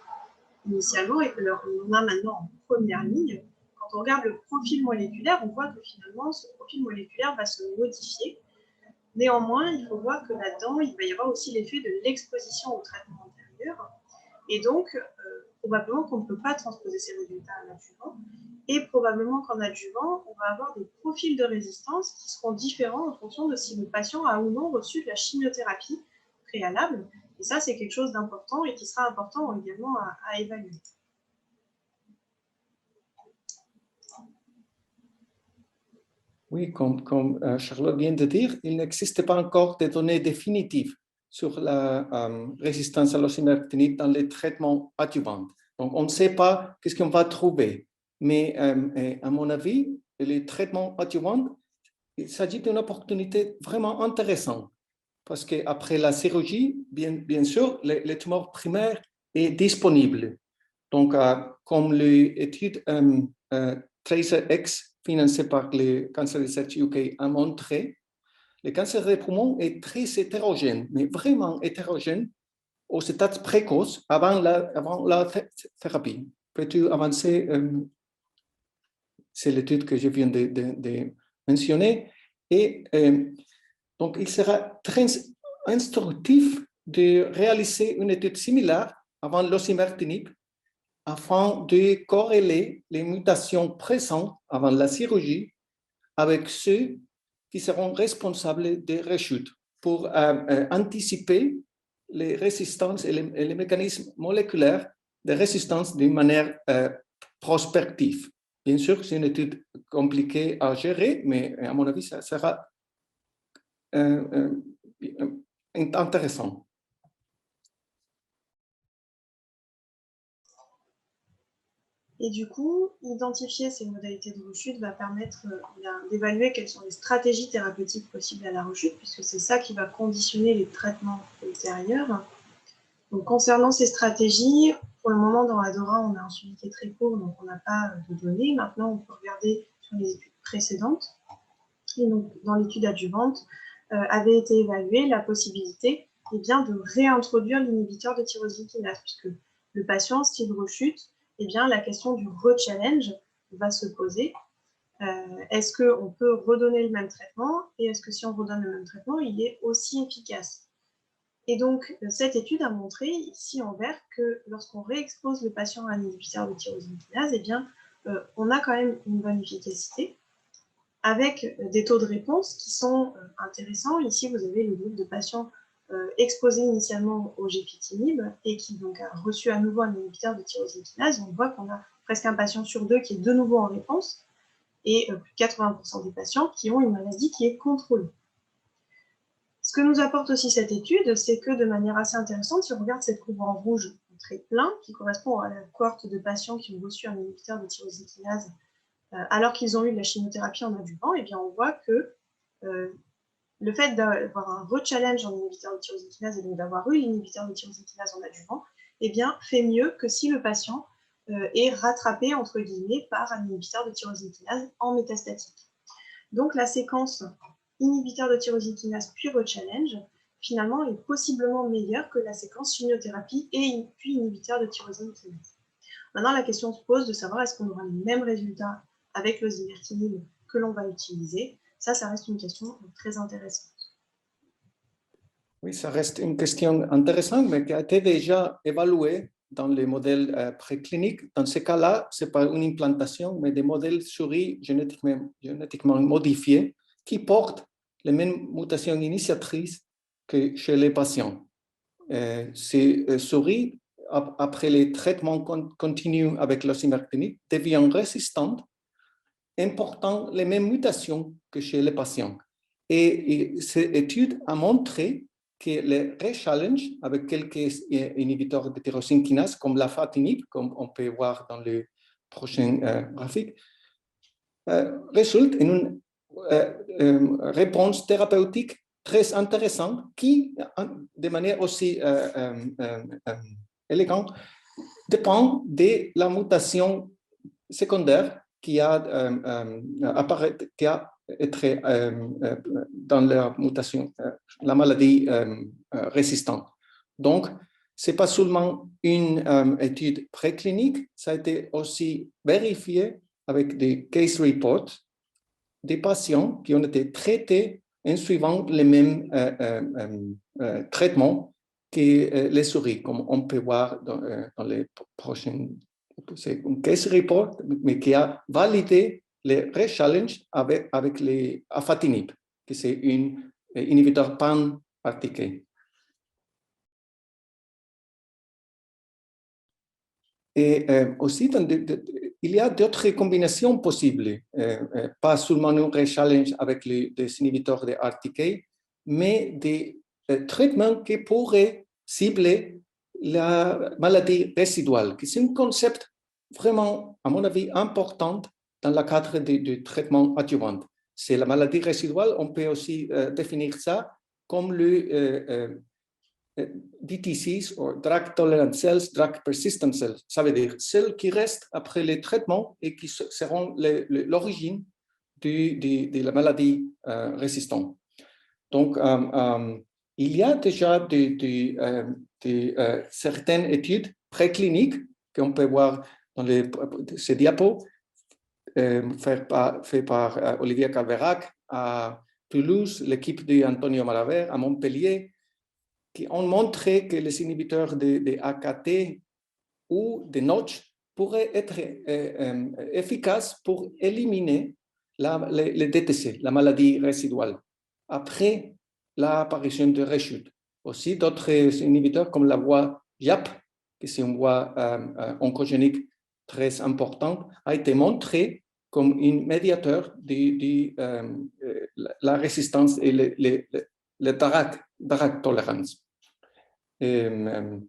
initialement et que l'on a maintenant en première ligne. Quand on regarde le profil moléculaire, on voit que finalement ce profil moléculaire va se modifier. Néanmoins, il faut voir que là-dedans, il va y avoir aussi l'effet de l'exposition au traitement antérieur. Et donc, probablement qu'on ne peut pas transposer ces résultats à l'adjuvant. Et probablement qu'en adjuvant, on va avoir des profils de résistance qui seront différents en fonction de si le patient a ou non reçu de la chimiothérapie préalable. Et ça, c'est quelque chose d'important et qui sera important également à évaluer. Oui, comme Charlotte vient de dire, il n'existe pas encore de données définitives sur la résistance à l'osimertinib dans les traitements adjuvants. Donc, on ne sait pas qu'est-ce qu'on va trouver. Mais à mon avis, les traitements adjuvants, il s'agit d'une opportunité vraiment intéressante parce qu'après la chirurgie, bien sûr, les tumeurs primaires est disponible. Donc, comme l'étude TracerX financée par le Cancer Research UK a montré, le cancer des poumons est très hétérogène, mais vraiment hétérogène au stade précoce avant la thérapie. Peux-tu avancer? C'est l'étude que je viens de mentionner. Et donc, il sera très instructif de réaliser une étude similaire avant l'osimertinib afin de corréler les mutations présentes avant la chirurgie avec ceux qui seront responsables des rechutes pour anticiper les résistances et les mécanismes moléculaires de résistance d'une manière prospective. Bien sûr, c'est une étude compliquée à gérer, mais à mon avis, ça sera intéressant. Et du coup, identifier ces modalités de rechute va permettre d'évaluer quelles sont les stratégies thérapeutiques possibles à la rechute, puisque c'est ça qui va conditionner les traitements ultérieurs. Donc, concernant ces stratégies, pour le moment, dans ADORA, on a un suivi qui est très court, donc on n'a pas de données. Maintenant, on peut regarder sur les études précédentes. Et donc, dans l'étude adjuvante, avait été évaluée la possibilité de réintroduire l'inhibiteur de tyrosine kinase, puisque le patient, s'il rechute, la question du re-challenge va se poser. Est-ce qu'on peut redonner le même traitement? Et est-ce que si on redonne le même traitement, il est aussi efficace? Et donc, cette étude a montré, ici en vert, que lorsqu'on réexpose le patient à un inhibiteur de tyrosine kinase, on a quand même une bonne efficacité, avec des taux de réponse qui sont intéressants. Ici, vous avez le groupe de patients exposés initialement au gefitinib et qui donc a reçu à nouveau un inhibiteur de tyrosine kinase. On voit qu'on a presque un patient sur deux qui est de nouveau en réponse et plus de 80% des patients qui ont une maladie qui est contrôlée. Ce que nous apporte aussi cette étude, c'est que de manière assez intéressante, si on regarde cette courbe en rouge très plein, qui correspond à la cohorte de patients qui ont reçu un inhibiteur de tyrosine kinase alors qu'ils ont eu de la chimiothérapie en adjuvant, on voit que le fait d'avoir un re-challenge en inhibiteur de tyrosine kinase et donc d'avoir eu l'inhibiteur de tyrosine kinase en adjuvant, fait mieux que si le patient est rattrapé, entre guillemets, par un inhibiteur de tyrosine kinase en métastatique. Donc la séquence inhibiteur de tyrosine kinase puis re-challenge, finalement, est possiblement meilleure que la séquence chimiothérapie et puis inhibiteur de tyrosine kinase. Maintenant, la question se pose de savoir est-ce qu'on aura les mêmes résultats avec l'osimertinib que l'on va utiliser. Ça reste une question très intéressante. Oui, ça reste une question intéressante, mais qui a été déjà évaluée dans les modèles précliniques. Dans ce cas-là, ce n'est pas une implantation, mais des modèles souris génétiquement modifiés qui portent les mêmes mutations initiatrices que chez les patients. Ces souris, après les traitements continus avec l'osimertinib, deviennent résistantes, important les mêmes mutations que chez les patients. Et cette étude a montré que le re-challenge avec quelques inhibiteurs de tyrosine kinase, comme l'afatinib, comme on peut voir dans le prochain graphique, résulte en une réponse thérapeutique très intéressante qui, de manière aussi élégante, dépend de la mutation secondaire qui a été dans la mutation, la maladie résistante. Donc, ce n'est pas seulement une étude préclinique, ça a été aussi vérifié avec des case reports des patients qui ont été traités en suivant les mêmes traitements que les souris, comme on peut voir dans les prochaines c'est un case report, mais qui a validé les re-challenges avec les afatinib, qui c'est un inhibiteur pan-RTK. Et aussi, il y a d'autres combinaisons possibles, pas seulement un re-challenge avec des inhibiteurs de RTK, mais des traitements qui pourraient cibler la maladie résiduale, qui c'est un concept vraiment, à mon avis, important dans le cadre du traitement adjuvant. C'est la maladie résiduale, on peut aussi définir ça comme le DTCs, ou Drug Tolerant Cells, Drug Persistent Cells. Ça veut dire celles qui restent après les traitements et qui seront l'origine de la maladie résistante. Donc, il y a déjà certaines études précliniques qu'on peut voir dans ces diapos, fait par Olivier Calverac à Toulouse, l'équipe d'Antonio Maraver à Montpellier, qui ont montré que les inhibiteurs de AKT ou de Notch pourraient être efficaces pour éliminer le DTC, la maladie résiduale, après l'apparition de rechute. Aussi, d'autres inhibiteurs comme la voie YAP, qui est une voie oncogénique très importante, a été montré comme un médiateur de la résistance et le drug tolerance. Il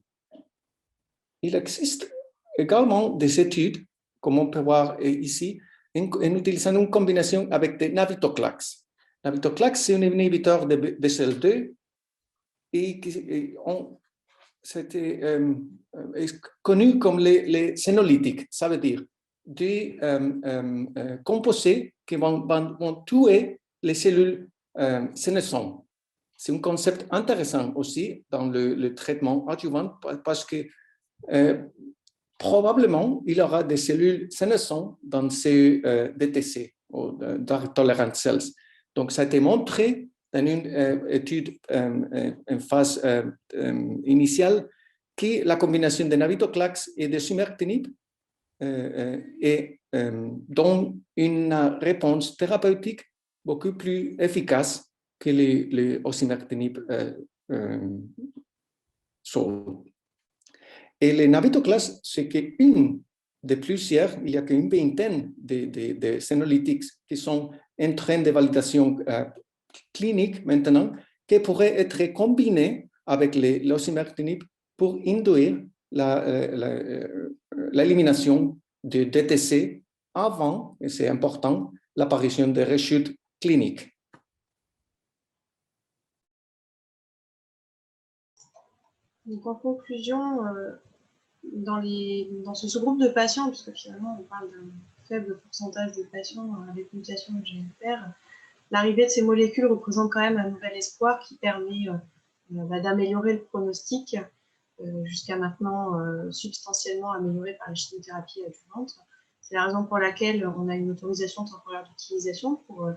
existe également des études, comme on peut voir ici, en utilisant une combinaison avec des navitoclax. Navitoclax, c'est un inhibiteur de BCL2 et c'était connu comme les sénolytiques, ça veut dire des composés qui vont tuer les cellules sénescentes. C'est un concept intéressant aussi dans le traitement adjuvant parce que probablement il y aura des cellules sénescentes dans ces DTC, ou Drug Tolerant Cells. Donc, ça a été montré dans une étude en phase initiale que la combinaison de navitoclax et de sumertinib donne une réponse thérapeutique beaucoup plus efficace que les osimertinib sont. Et les navitoclax, c'est qu'une de plusieurs, il y a qu'une vingtaine de sénolytiques qui sont en train de validation clinique maintenant, qui pourraient être combinés avec l'osimertinib pour induire l'élimination de DTC avant, et c'est important, l'apparition de rechutes cliniques. Donc, en conclusion, dans ce sous-groupe de patients, puisque finalement on parle d'un faible pourcentage de patients avec mutation de GFR, l'arrivée de ces molécules représente quand même un nouvel espoir qui permet d'améliorer le pronostic, jusqu'à maintenant substantiellement amélioré par la chimiothérapie adjuvante. C'est la raison pour laquelle on a une autorisation temporaire d'utilisation pour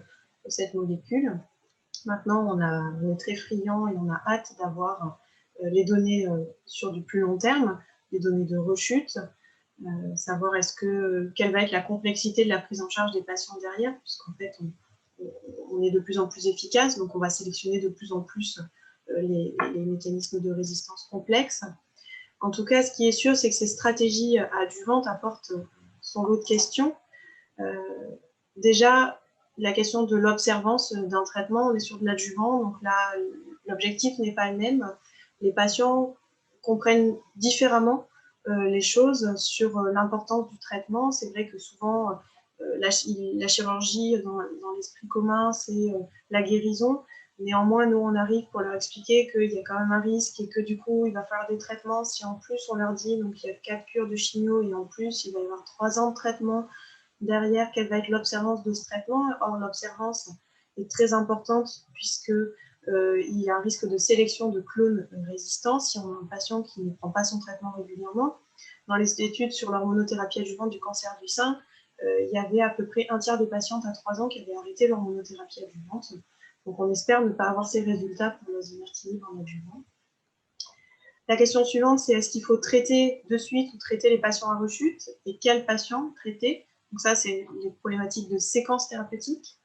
cette molécule. Maintenant, on est très friand et on a hâte d'avoir les données sur du plus long terme, les données de rechute, savoir quelle va être la complexité de la prise en charge des patients derrière, puisqu'en fait, on est de plus en plus efficace, donc on va sélectionner de plus en plus les mécanismes de résistance complexes. En tout cas, ce qui est sûr, c'est que ces stratégies adjuvantes apportent son lot de questions. Déjà, la question de l'observance d'un traitement, on est sur de l'adjuvant, donc là, l'objectif n'est pas le même. Les patients comprennent différemment les choses sur l'importance du traitement. C'est vrai que souvent, la chirurgie, dans l'esprit commun, c'est la guérison. Néanmoins, nous, on arrive pour leur expliquer qu'il y a quand même un risque et que du coup, il va falloir des traitements. Si en plus, on leur dit donc, il y a 4 cures de chimio et en plus, il va y avoir 3 ans de traitement, derrière, quelle va être l'observance de ce traitement. Or, l'observance est très importante puisque il y a un risque de sélection de clones résistants si on a un patient qui ne prend pas son traitement régulièrement. Dans les études sur l'hormonothérapie adjuvante du cancer du sein, il y avait à peu près un tiers des patientes à 3 ans qui avaient arrêté l'hormonothérapie adjuvante. Donc, on espère ne pas avoir ces résultats pour l'osimertinib en adjuvant. La question suivante, c'est est-ce qu'il faut traiter de suite ou traiter les patients à rechute et quels patients traiter? Donc ça, c'est les problématiques de séquence thérapeutique.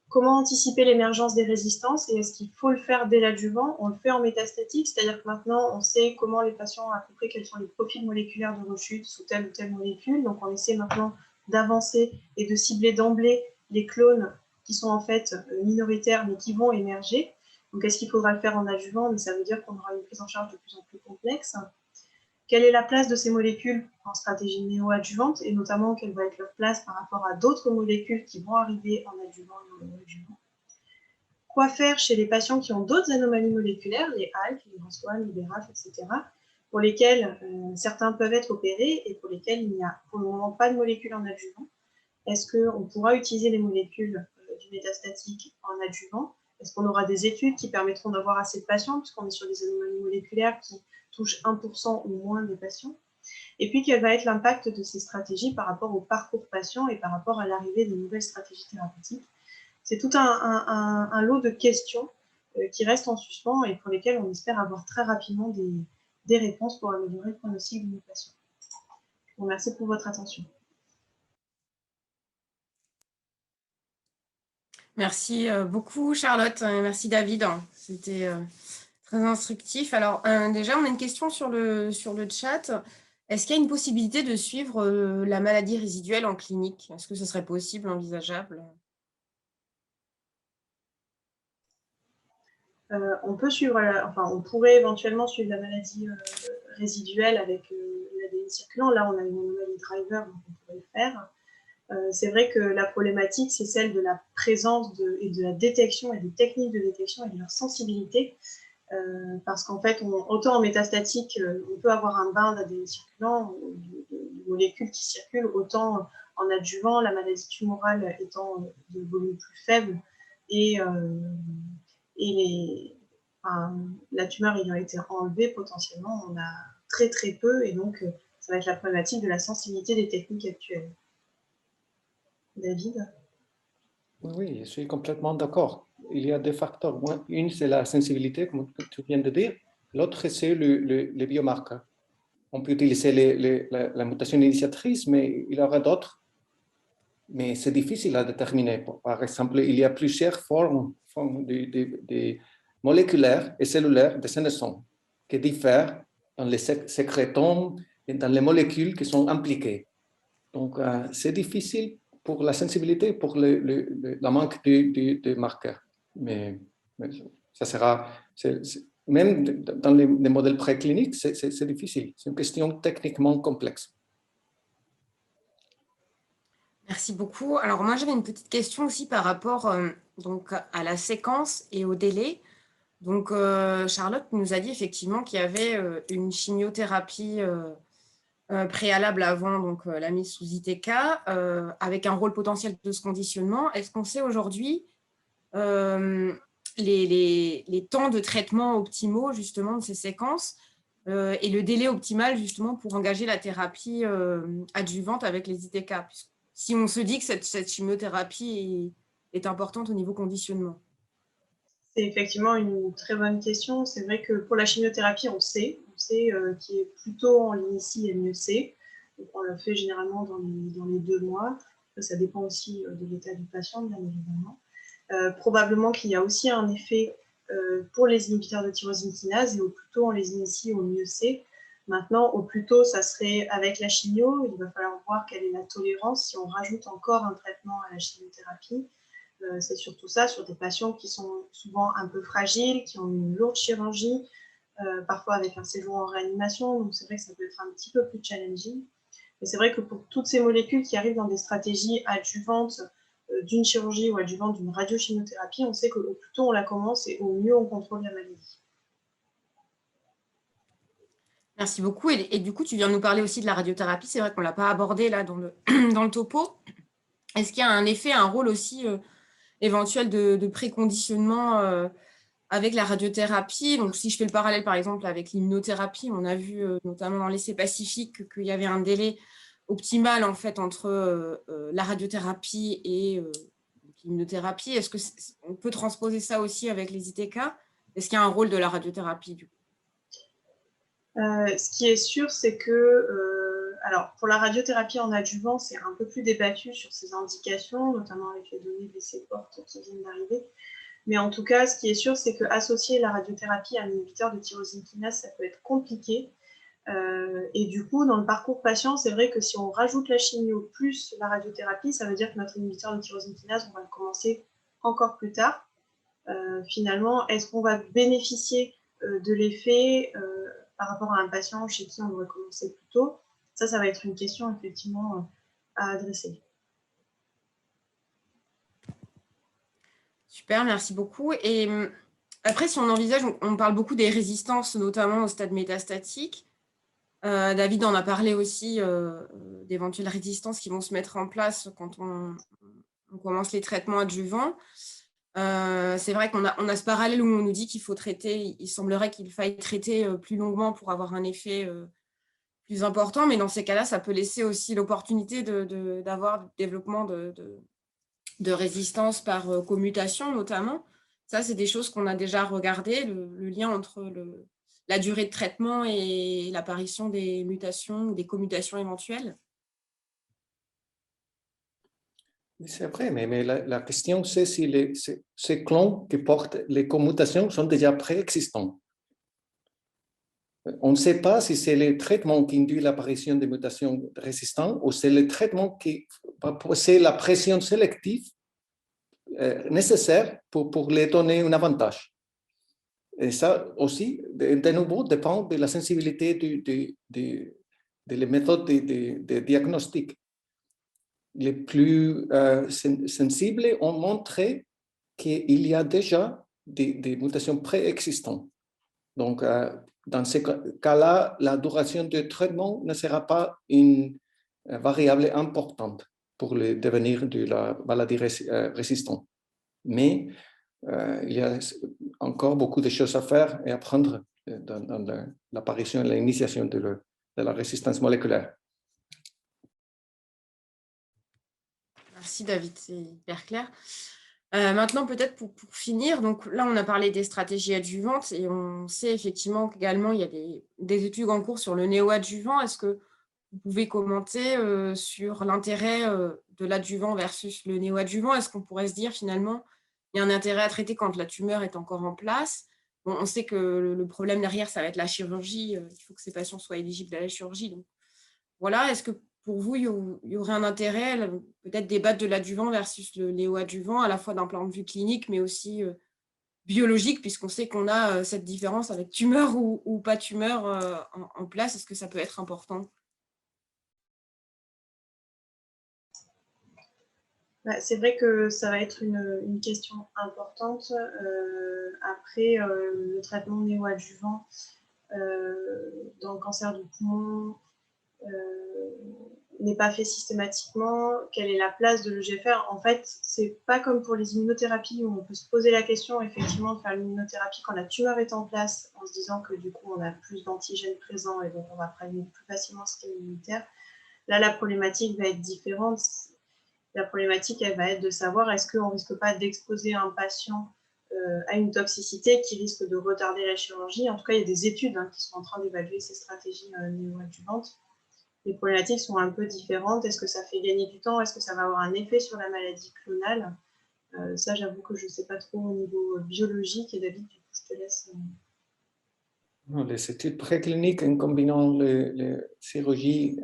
Comment anticiper l'émergence des résistances et est-ce qu'il faut le faire dès l'adjuvant? On le fait en métastatique, c'est-à-dire que maintenant, on sait comment les patients, à peu près quels sont les profils moléculaires de rechute sous telle ou telle molécule. Donc, on essaie maintenant d'avancer et de cibler d'emblée les clones qui sont en fait minoritaires mais qui vont émerger. Donc, est-ce qu'il faudra le faire en adjuvant? Mais ça veut dire qu'on aura une prise en charge de plus en plus complexe. Quelle est la place de ces molécules en stratégie néo-adjuvante et notamment quelle va être leur place par rapport à d'autres molécules qui vont arriver en adjuvant et en néo-adjuvant? Quoi faire chez les patients qui ont d'autres anomalies moléculaires, les ALK, les ROS1, les BRAF, etc., pour lesquels certains peuvent être opérés et pour lesquels il n'y a pour le moment pas de molécules en adjuvant? Est-ce qu'on pourra utiliser les molécules du métastatique en adjuvant? Est-ce qu'on aura des études qui permettront d'avoir assez de patients, puisqu'on est sur des anomalies moléculaires qui touchent 1% ou moins des patients? Et puis, quel va être l'impact de ces stratégies par rapport au parcours patient et par rapport à l'arrivée de nouvelles stratégies thérapeutiques? C'est tout un lot de questions qui restent en suspens et pour lesquelles on espère avoir très rapidement des réponses pour améliorer le pronostic de nos patients. Je vous remercie pour votre attention. Merci beaucoup, Charlotte. Merci, David. C'était très instructif. Alors, déjà, on a une question sur le chat. Est-ce qu'il y a une possibilité de suivre la maladie résiduelle en clinique? Est-ce que ce serait possible, envisageable? On peut suivre, on pourrait éventuellement suivre la maladie résiduelle avec l'ADN circulant. Là, on a une anomalie driver, donc on pourrait le faire. C'est vrai que la problématique, c'est celle de la présence et de la détection et des techniques de détection et de leur sensibilité. Parce qu'en fait, autant en métastatique, on peut avoir un bain d'ADN circulant, de molécules qui circulent, autant en adjuvant, la maladie tumorale étant de volume plus faible et la tumeur ayant été enlevée, potentiellement, on a très très peu et donc ça va être la problématique de la sensibilité des techniques actuelles. David? Oui, je suis complètement d'accord. Il y a deux facteurs. Une, c'est la sensibilité, comme tu viens de dire. L'autre, c'est les biomarqueurs. On peut utiliser la mutation initiatrice, mais il y aura d'autres. Mais c'est difficile à déterminer. Par exemple, il y a plusieurs formes de moléculaires et cellulaires de sénescence qui diffèrent dans les sécrétomes et dans les molécules qui sont impliquées. Donc, c'est difficile pour la sensibilité, pour la manque de marqueurs. Mais ça sera... même dans les modèles précliniques, c'est difficile. C'est une question techniquement complexe. Merci beaucoup. Alors, moi, j'avais une petite question aussi par rapport donc, à la séquence et au délai. Donc, Charlotte nous a dit effectivement qu'il y avait une chimiothérapie préalable avant donc, la mise sous ITK, avec un rôle potentiel de ce conditionnement. Est-ce qu'on sait aujourd'hui les temps de traitement optimaux justement de ces séquences et le délai optimal justement pour engager la thérapie adjuvante avec les ITK, si on se dit que cette chimiothérapie est importante au niveau conditionnement? C'est effectivement une très bonne question. C'est vrai que pour la chimiothérapie, on sait qu'il est plutôt en ligne ici et mieux c'est. Donc on le fait généralement dans les 2 mois. Ça dépend aussi de l'état du patient, bien évidemment. Probablement qu'il y a aussi un effet pour les inhibiteurs de tyrosine kinase et au plus tôt on les initie, au mieux c'est. Maintenant, au plus tôt, ça serait avec la chimio. Il va falloir voir quelle est la tolérance si on rajoute encore un traitement à la chimiothérapie. C'est surtout ça, sur des patients qui sont souvent un peu fragiles, qui ont une lourde chirurgie, parfois avec un séjour en réanimation. Donc, c'est vrai que ça peut être un petit peu plus challenging. Mais c'est vrai que pour toutes ces molécules qui arrivent dans des stratégies adjuvantes d'une chirurgie ou adjuvantes d'une radiochimiothérapie, on sait qu'au plus tôt on la commence et au mieux on contrôle la maladie. Merci beaucoup. Et du coup, tu viens de nous parler aussi de la radiothérapie. C'est vrai qu'on ne l'a pas abordé là dans le topo. Est-ce qu'il y a un effet, un rôle aussi éventuel de préconditionnement avec la radiothérapie? Donc, si je fais le parallèle, par exemple, avec l'immunothérapie, on a vu, notamment dans l'essai Pacifique, qu'il y avait un délai optimal, en fait, entre la radiothérapie et l'immunothérapie. Est-ce qu'on peut transposer ça aussi avec les ITK? Est-ce qu'il y a un rôle de la radiothérapie, du coup? Ce qui est sûr, c'est que, alors pour la radiothérapie en adjuvant, c'est un peu plus débattu sur ces indications, notamment avec les données de l'essai porte qui viennent d'arriver. Mais en tout cas, ce qui est sûr, c'est qu'associer la radiothérapie à un inhibiteur de tyrosine kinase, ça peut être compliqué. Et du coup, dans le parcours patient, c'est vrai que si on rajoute la chimio plus la radiothérapie, ça veut dire que notre inhibiteur de tyrosine kinase, on va le commencer encore plus tard. Finalement, est-ce qu'on va bénéficier de l'effet par rapport à un patient chez qui on devrait commencer plus tôt? Ça va être une question effectivement à adresser. Super, merci beaucoup. Et après, si on envisage, on parle beaucoup des résistances, notamment au stade métastatique. David en a parlé aussi d'éventuelles résistances qui vont se mettre en place quand on commence les traitements adjuvants. C'est vrai qu'on a ce parallèle où on nous dit qu'il faut traiter, il semblerait qu'il faille traiter plus longuement pour avoir un effet plus important, mais dans ces cas-là, ça peut laisser aussi l'opportunité d'avoir du développement de résistance par commutation notamment. Ça, c'est des choses qu'on a déjà regardées, le lien entre la durée de traitement et l'apparition des mutations ou des commutations éventuelles. C'est vrai, mais la question, c'est si ces clones qui portent les commutations sont déjà préexistants. On ne sait pas si c'est le traitement qui induit l'apparition des mutations résistantes ou c'est le traitement qui c'est la pression sélective nécessaire pour les donner un avantage. Et ça aussi, de nouveau, dépend de la sensibilité des méthodes de diagnostic. Les plus sensibles ont montré qu'il y a déjà des mutations préexistantes. Donc, dans ce cas-là, la duration de traitement ne sera pas une variable importante pour le devenir de la maladie résistante. Mais il y a encore beaucoup de choses à faire et à apprendre dans l'apparition et l'initiation de la résistance moléculaire. Merci David, c'est hyper clair. Maintenant, peut-être pour finir, donc là, on a parlé des stratégies adjuvantes et on sait effectivement qu'également, il y a des études en cours sur le néoadjuvant. Est-ce que vous pouvez commenter sur l'intérêt de l'adjuvant versus le néoadjuvant? Est-ce qu'on pourrait se dire finalement, il y a un intérêt à traiter quand la tumeur est encore en place? Bon, on sait que le problème derrière, ça va être la chirurgie. Il faut que ces patients soient éligibles à la chirurgie. Donc, voilà, est-ce que pour vous, il y aurait un intérêt, peut-être débattre de l'adjuvant versus le néoadjuvant, à la fois d'un point de vue clinique, mais aussi biologique, puisqu'on sait qu'on a cette différence avec tumeur ou pas tumeur en place. Est-ce que ça peut être important? C'est vrai que ça va être une question importante. Après, le traitement néoadjuvant dans le cancer du poumon n'est pas fait systématiquement. Quelle est la place de l'EGFR? En fait, c'est pas comme pour les immunothérapies où on peut se poser la question effectivement de faire l'immunothérapie quand la tumeur est en place, en se disant que du coup on a plus d'antigènes présents et donc on va prévenir plus facilement le système immunitaire. Là, la problématique va être différente. La problématique, elle va être de savoir est-ce qu'on ne risque pas d'exposer un patient à une toxicité qui risque de retarder la chirurgie. En tout cas, il y a des études qui sont en train d'évaluer ces stratégies néoadjuvantes. Les problématiques sont un peu différentes. Est-ce que ça fait gagner du temps? Est-ce que ça va avoir un effet sur la maladie clonale? Ça, j'avoue que je ne sais pas trop au niveau biologique. Et David, du coup, je te laisse. Les études précliniques en combinant les chirurgies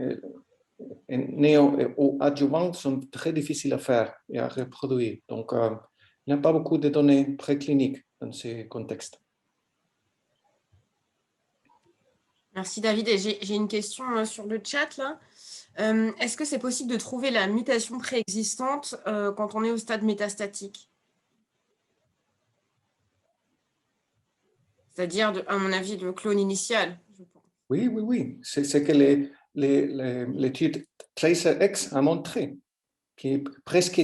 néo ou adjuvantes sont très difficiles à faire et à reproduire. Donc, il n'y a pas beaucoup de données précliniques dans ce contexte. Merci David. Et j'ai une question sur le chat là. Est-ce que c'est possible de trouver la mutation préexistante quand on est au stade métastatique? C'est-à-dire, à mon avis, le clone initial, je pense. Oui. C'est que l'étude TracerX a montré que presque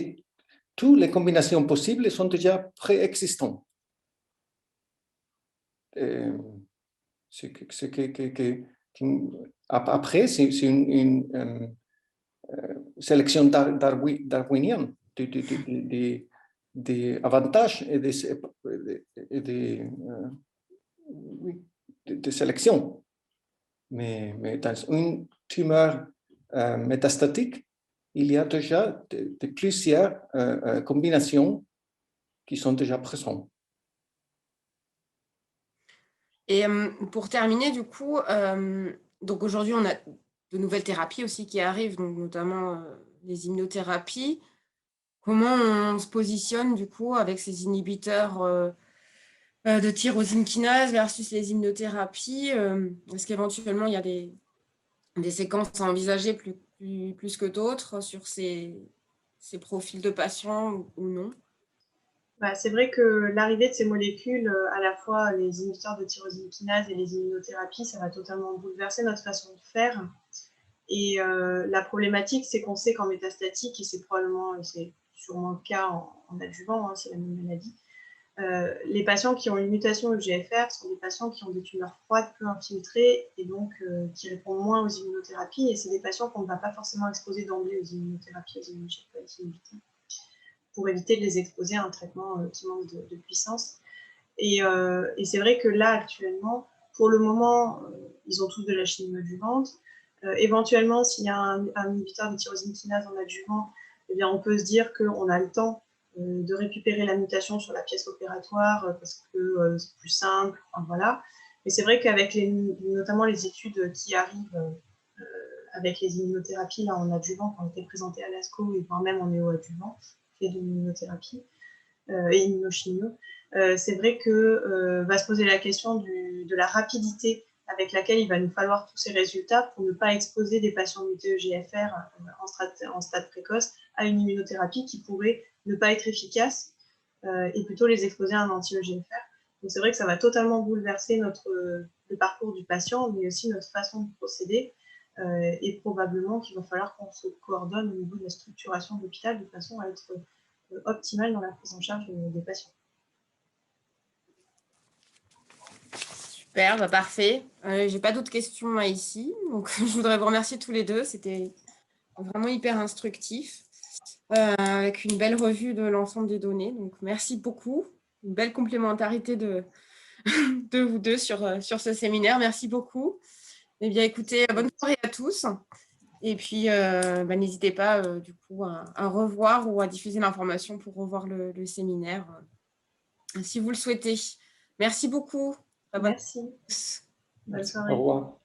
toutes les combinations possibles sont déjà préexistantes. Après, c'est une sélection darwinienne des avantages et des sélections. Mais dans une tumeur métastatique, il y a déjà de plusieurs combinaisons qui sont déjà présentes. Et pour terminer, du coup, donc aujourd'hui, on a de nouvelles thérapies aussi qui arrivent, donc notamment les immunothérapies. Comment on se positionne, du coup, avec ces inhibiteurs de tyrosine kinase versus les immunothérapies? Est-ce qu'éventuellement, il y a des séquences à envisager plus que d'autres sur ces profils de patients ou non? Bah, c'est vrai que l'arrivée de ces molécules, à la fois les inhibiteurs de tyrosine kinase et les immunothérapies, ça va totalement bouleverser notre façon de faire. Et la problématique, c'est qu'on sait qu'en métastatique, et c'est sûrement le cas en adjuvant, hein, c'est la même maladie, les patients qui ont une mutation EGFR sont des patients qui ont des tumeurs froides peu infiltrées et donc qui répondent moins aux immunothérapies. Et c'est des patients qu'on ne va pas forcément exposer d'emblée aux immunothérapies, aux immunothérapies pour éviter de les exposer à un traitement qui manque de puissance. Et c'est vrai que là, actuellement, pour le moment, ils ont tous de la chimie adjuvante. Éventuellement, s'il y a un inhibiteur de tyrosine kinase en adjuvant, eh bien, on peut se dire qu'on a le temps de récupérer la mutation sur la pièce opératoire parce que c'est plus simple. Enfin, voilà. Mais c'est vrai qu'avec notamment les études qui arrivent avec les immunothérapies là, en adjuvant, qui ont été présentées à l'ASCO et voire même en néo-adjuvant, fait de l'immunothérapie et immunochimio, c'est vrai que va se poser la question de la rapidité avec laquelle il va nous falloir tous ces résultats pour ne pas exposer des patients mutés EGFR en stade précoce à une immunothérapie qui pourrait ne pas être efficace et plutôt les exposer à un anti-EGFR. Donc c'est vrai que ça va totalement bouleverser le parcours du patient, mais aussi notre façon de procéder. Et probablement qu'il va falloir qu'on se coordonne au niveau de la structuration de l'hôpital de façon à être optimale dans la prise en charge des patients. Super, bah parfait. J'ai pas d'autres questions ici, donc je voudrais vous remercier tous les deux. C'était vraiment hyper instructif, avec une belle revue de l'ensemble des données. Donc merci beaucoup, une belle complémentarité de vous deux sur ce séminaire. Merci beaucoup. Eh bien, écoutez, bonne soirée à tous. Et puis, n'hésitez pas du coup à revoir ou à diffuser l'information pour revoir le séminaire si vous le souhaitez. Merci beaucoup. Merci. Bonne soirée. Au revoir.